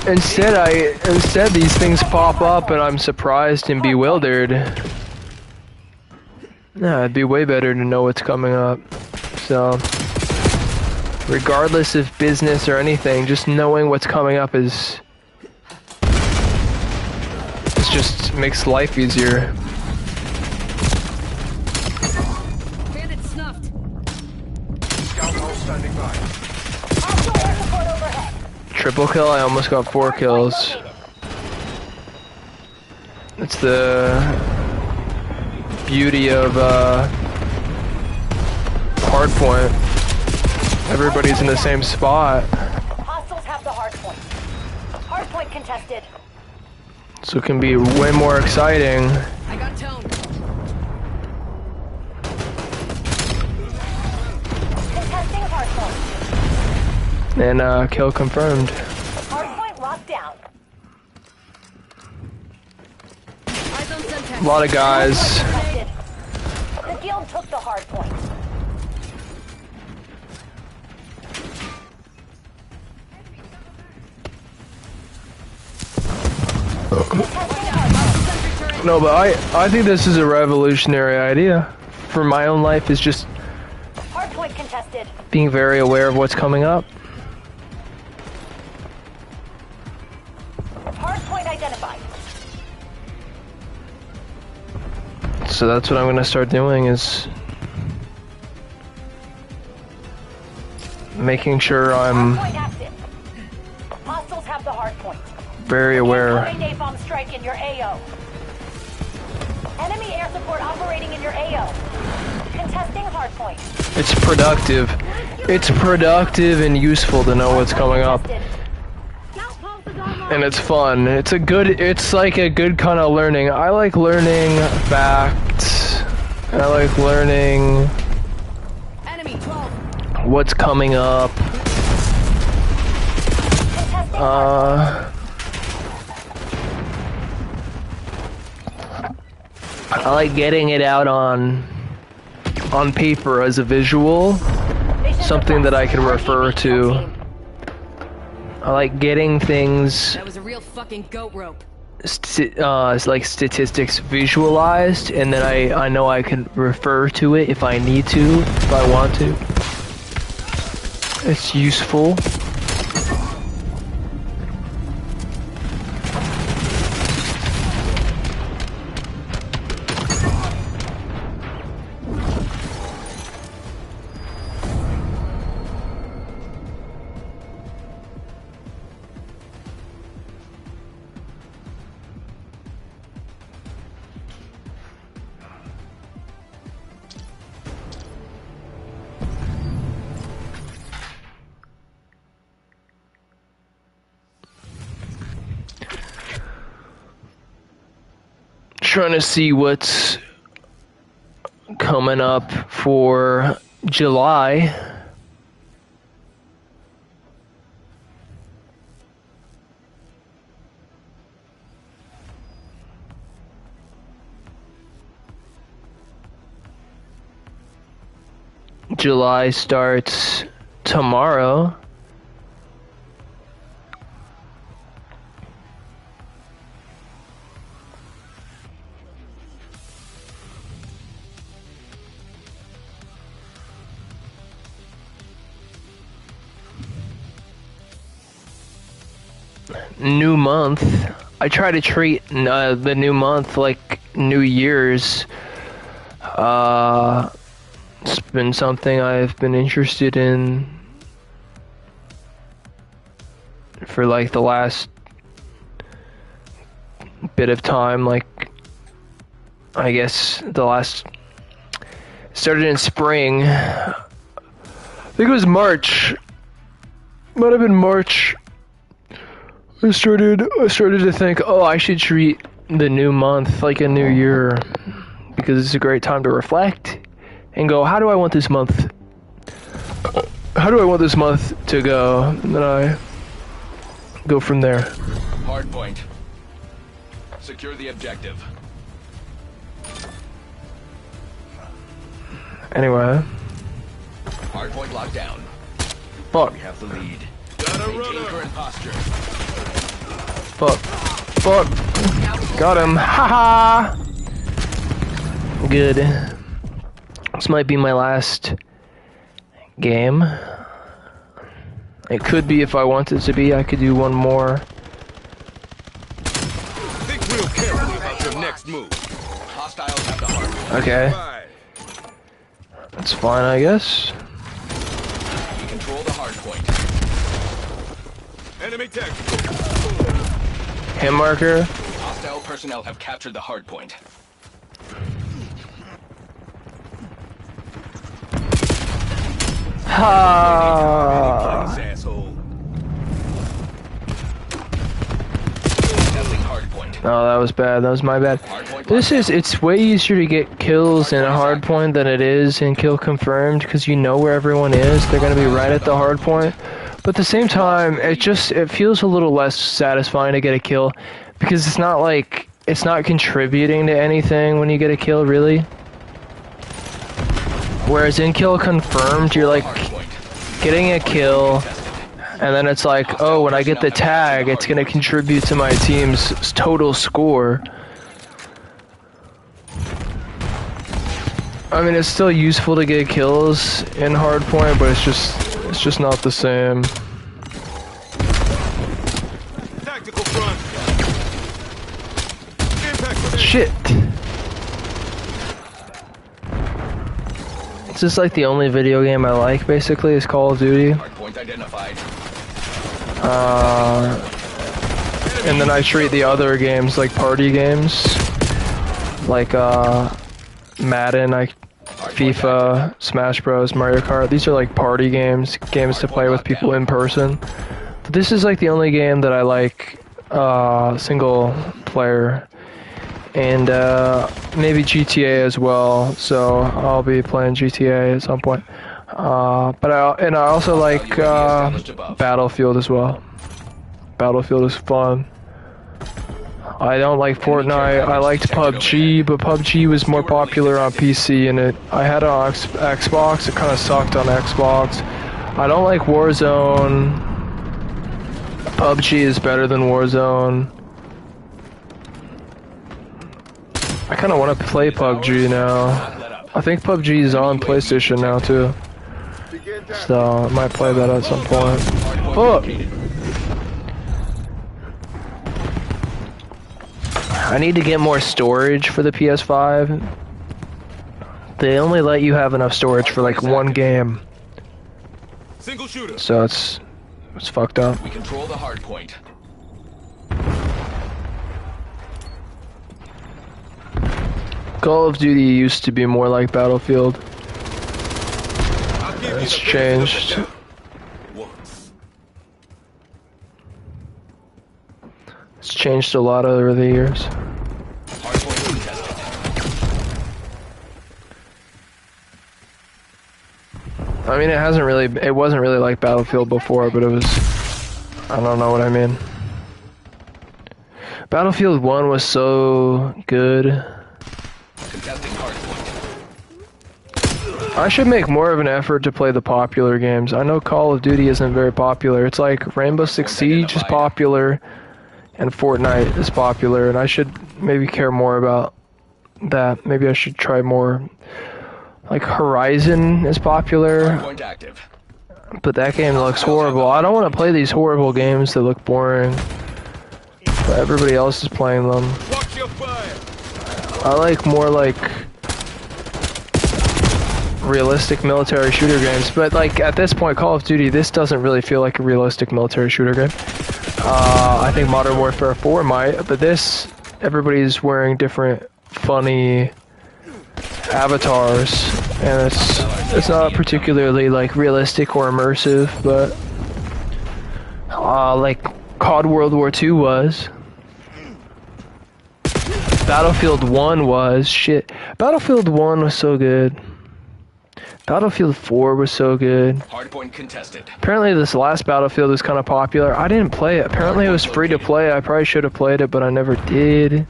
Instead these things pop up and I'm surprised and bewildered. Yeah, it'd be way better to know what's coming up. So, regardless of business or anything, just knowing what's coming up is just makes life easier. Bandit snuffed. Scout all standing by. Hostile air support overhead. Triple kill, I almost got 4 kills. Located. It's the beauty of hardpoint. Everybody's in the same spot, Hostiles have the hard point. Hard point contested. so it can be way more exciting. I got tone. Contesting hard point. And kill confirmed. Hard point locked down. Eyes on Semtex. A lot of guys. Contested. The guild took the hard point. No, but I think this is a revolutionary idea for my own life, is just Hard point contested. being very aware of what's coming up. Hard point identified. So that's what I'm gonna start doing, is making sure I'm Hard point active. Hostiles have the hard point. very aware. Incoming napalm strike in your AO. Enemy air support operating in your AO. Contesting hard point. It's productive. It's productive and useful to know what's coming up. Contested. And it's fun. It's like a good kind of learning. I like learning facts. I like learning Enemy 12. what's coming up. Contesting hard I like getting it out on paper as a visual, point. something that I can refer RTB to. team. I like getting things, That was a real fucking goat rope. like statistics visualized, and then I know I can refer to it if I need to, if I want to. It's useful. Trying to see what's coming up for July. July starts tomorrow. New month. I try to treat the new month like New Year's. It's been something I've been interested in for like the last bit of time, like I guess the last started in spring. I think it was March. Might have been March. I started to think, oh, I should treat the new month like a new year, because it's a great time to reflect and go, how do I want this month to go? And then I go from there. Hardpoint. Secure the objective. Anyway. Hardpoint locked down. Fuck. We have the lead. Got a Maintain runner. current posture. Fuck. Fuck. Got him. Haha. Good. This might be my last game. It could be if I want it to be. I could do one more. Think real carefully about your next move. Hostiles have the hardpoint. Okay. Bye. That's fine, I guess. We control the hardpoint. Enemy tech. Hit marker. Hostile personnel have captured the hardpoint. Ha! This asshole. Testing hardpoint. Oh, that was bad. That was my bad. It's way easier to get kills in a hardpoint than it is in kill confirmed because you know where everyone is. They're gonna be right at the hardpoint. But at the same time, it feels a little less satisfying to get a kill because it's not contributing to anything when you get a kill, really. Whereas in kill confirmed, you're like getting a kill, and then it's like, oh, when I get the tag, it's gonna contribute to my team's total score. I mean, it's still useful to get kills in hardpoint, but it's just not the same. Tactical front. Impact. Shit. This is like the only video game I like, basically, is Call of Duty. Hardpoint identified. And then I treat the other games like party games. Like, Madden, FIFA, Smash Bros, Mario Kart. These are like party games to play with people in person. But this is like the only game that I like single player, and maybe GTA as well. So I'll be playing GTA at some point. But I also like Battlefield as well. Battlefield is fun. I don't like Fortnite. I liked PUBG, but PUBG was more popular on PC, and I had it on Xbox. It kind of sucked on Xbox. I don't like Warzone. PUBG is better than Warzone. I kind of want to play PUBG now. I think PUBG is on PlayStation now too, so I might play that at some point. Fuck! I need to get more storage for the PS5. They only let you have enough storage for like one game, Single shooter. so it's fucked up. We control the hardpoint. Call of Duty used to be more like Battlefield. I'll give you It's the benefit of the changed. doubt. Once. It's changed a lot over the years. Hardpoint contested. I mean, it wasn't really like Battlefield before, but it was, I don't know what I mean. Battlefield 1 was so good. Contesting hardpoint. I should make more of an effort to play the popular games. I know Call of Duty isn't very popular. It's like Rainbow Six Siege is popular, and Fortnite is popular, and I should maybe care more about that. Maybe I should try more. Like Horizon is popular, Hardpoint active. but that game looks horrible. I don't want to play these horrible games that look boring, but everybody else is playing them. Watch your fire. I like more like realistic military shooter games, but like at this point, Call of Duty, this doesn't really feel like a realistic military shooter game. I think Modern Warfare 4 might, but this, everybody's wearing different funny avatars, and it's not particularly like realistic or immersive, but like COD World War II was. Battlefield 1 was shit. Battlefield 1 was so good. Battlefield 4 was so good. Hardpoint contested. Apparently this last Battlefield was kind of popular. I didn't play it. Apparently it was free to play. I probably should have played it, but I never did.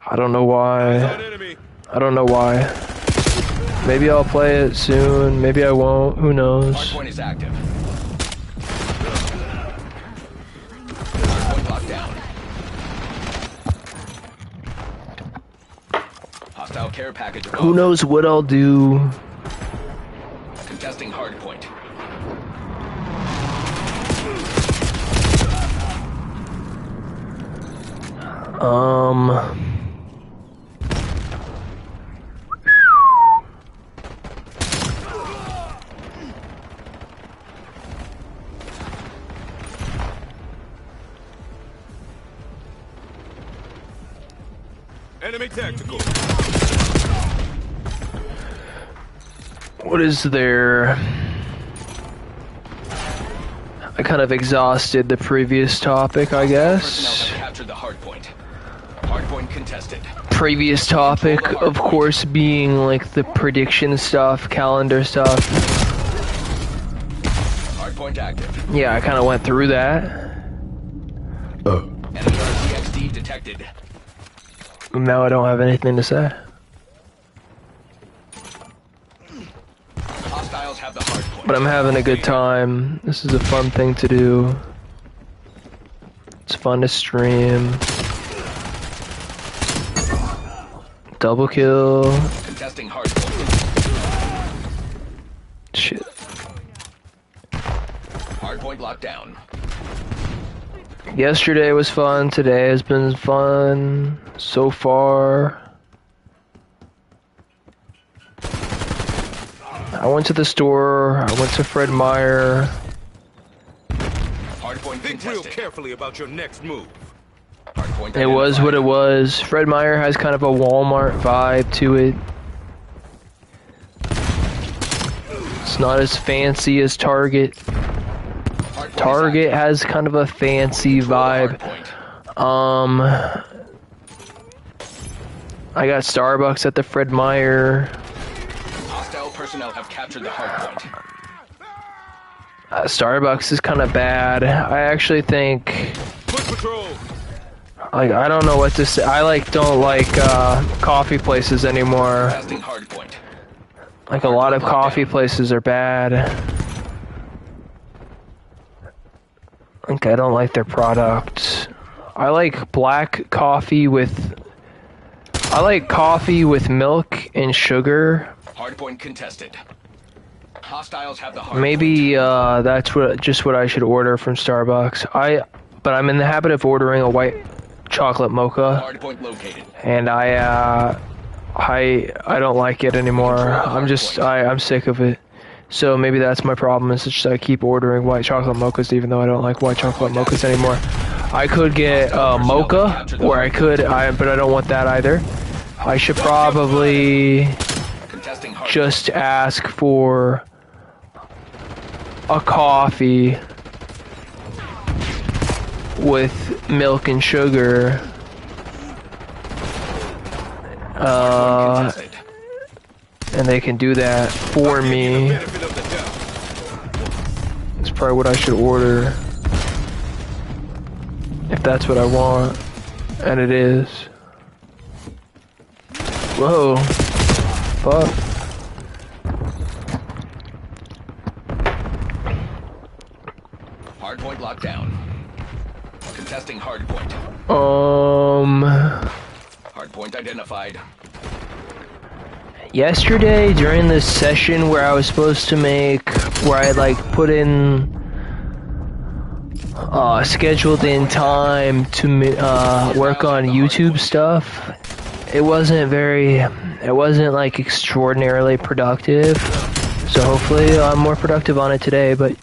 I don't know An why. enemy. I don't know why. Maybe I'll play it soon. Maybe I won't. Who knows? Hardpoint is active. Hardpoint locked down. Hostile care package. Who knows what I'll do? Contesting hardpoint. Enemy tactical. What is there? kind of exhausted the previous topic, I Personnel guess. have captured the hard point. Hard point contested. Previous topic, of course, being like the prediction stuff, calendar stuff. Hard point active. Yeah, I kind of went through that. Enemy RTXD detected. Now I don't have anything to say. Hostiles have the hard point. But I'm having a good time. This is a fun thing to do. It's fun to stream. Double kill. Contesting hard point. Shit. Hard point locked down. Yesterday was fun. Today has been fun so far. I went to the store. I went to Fred Meyer. Hard point Think real contested. carefully about your next move. Hard point It was what it was. Fred Meyer has kind of a Walmart vibe to it. It's not as fancy as Target. Hard point Target is has kind of a fancy active. Hard vibe. point. I got Starbucks at the Fred Meyer. Hostile personnel have captured the hard point. Starbucks is kind of bad. I actually think, Foot patrol. like, I don't know what to say. I don't like coffee places anymore. Testing hard point. Like, a lot of coffee places are bad. Like, I don't like their product. I like black coffee with... I like coffee with milk and sugar. Hard point contested. Hostiles have the hard Maybe that's what I should order from Starbucks. But I'm in the habit of ordering a white chocolate point. mocha, Hard point located. and I don't like it anymore. I'm sick of it. So maybe that's my problem. Is just I keep ordering white chocolate mochas, even though I don't like white chocolate mochas anymore. I could get mocha, or but I don't want that either. I should probably Contesting hard just ask for a coffee with milk and sugar. contested. And they can do that for me. Benefit of the doubt. That's probably what I should order. If that's what I want. And it is. Whoa. Fuck. Hard point locked down. Contesting hard point. Hard point identified. Yesterday during this session where I was supposed to where I put in scheduled in time to work on YouTube stuff, it wasn't extraordinarily productive. So hopefully I'm more productive on it today. But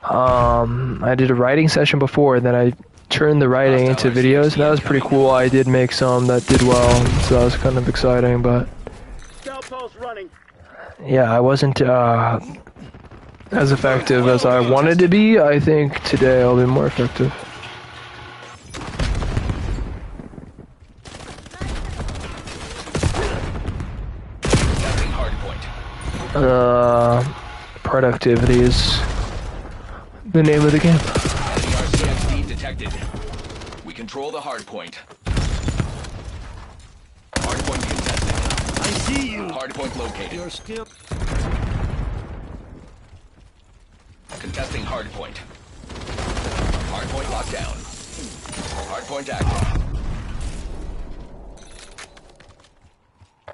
I did a writing session before, and then I turned the writing into videos, and that was pretty cool. I did make some that did well, so that was kind of exciting. But Scout pulse running. yeah, I wasn't as effective as I wanted to be. I think today I'll be more effective. Contesting hard point. Productivity is the name of the game. Enemy RCXD detected. We control the hard point. Hard point contested. I see you. Hard point located. You're still. Contesting hard point. Hard point locked down. Hard point active.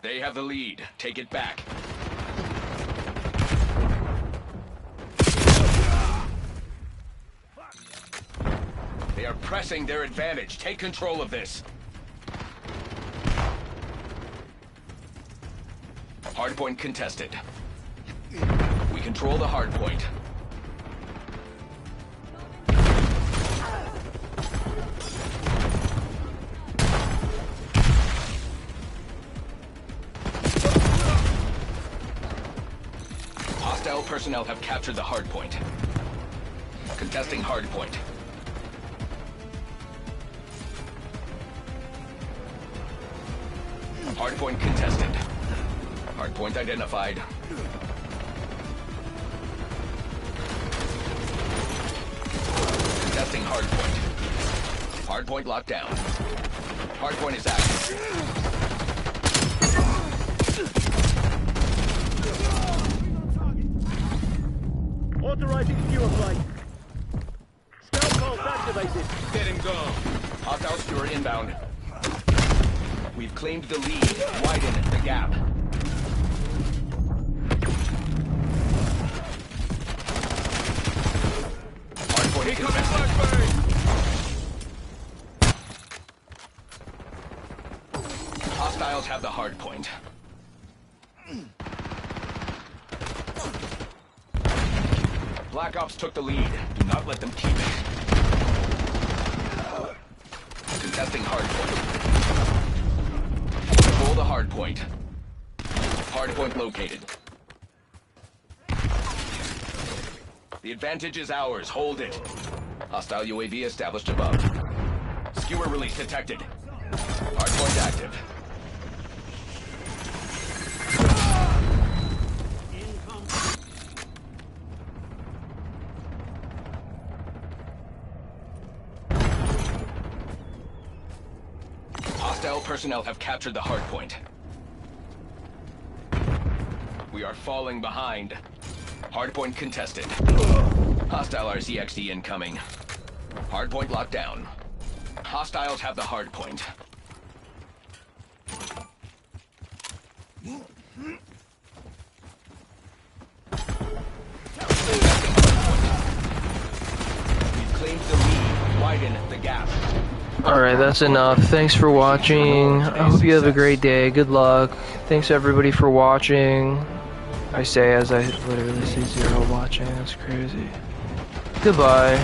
They have the lead. Take it back. They are pressing their advantage. Take control of this. Hardpoint contested. We control the hardpoint. Hostile personnel have captured the hardpoint. Contesting hardpoint. Hardpoint contested. Hardpoint identified. Contesting hardpoint. Hardpoint locked down. Hardpoint is active. Authorizing skewer flight. Scout pulse activated. Let him go. Hostile skewer inbound. We've claimed the lead. Widen the gap. Hardpoint Incoming contested. flashbang. Hostiles have the hardpoint. Black Ops took the lead. Do not let them keep it. Contesting hardpoint. Control the hardpoint. Hardpoint located. The advantage is ours. Hold it. Hostile UAV established above. Skewer release detected. Hardpoint active. Hostile personnel have captured the hardpoint. We are falling behind. Hardpoint contested. Hostile RCXD incoming. Hardpoint locked down. Hostiles have the hardpoint. We've claimed the lead. Widen the gap. Alright, that's enough. Thanks for watching. I hope you have a great day. Good luck. Thanks everybody for watching. I say as I literally see 0 watching. That's crazy. Goodbye.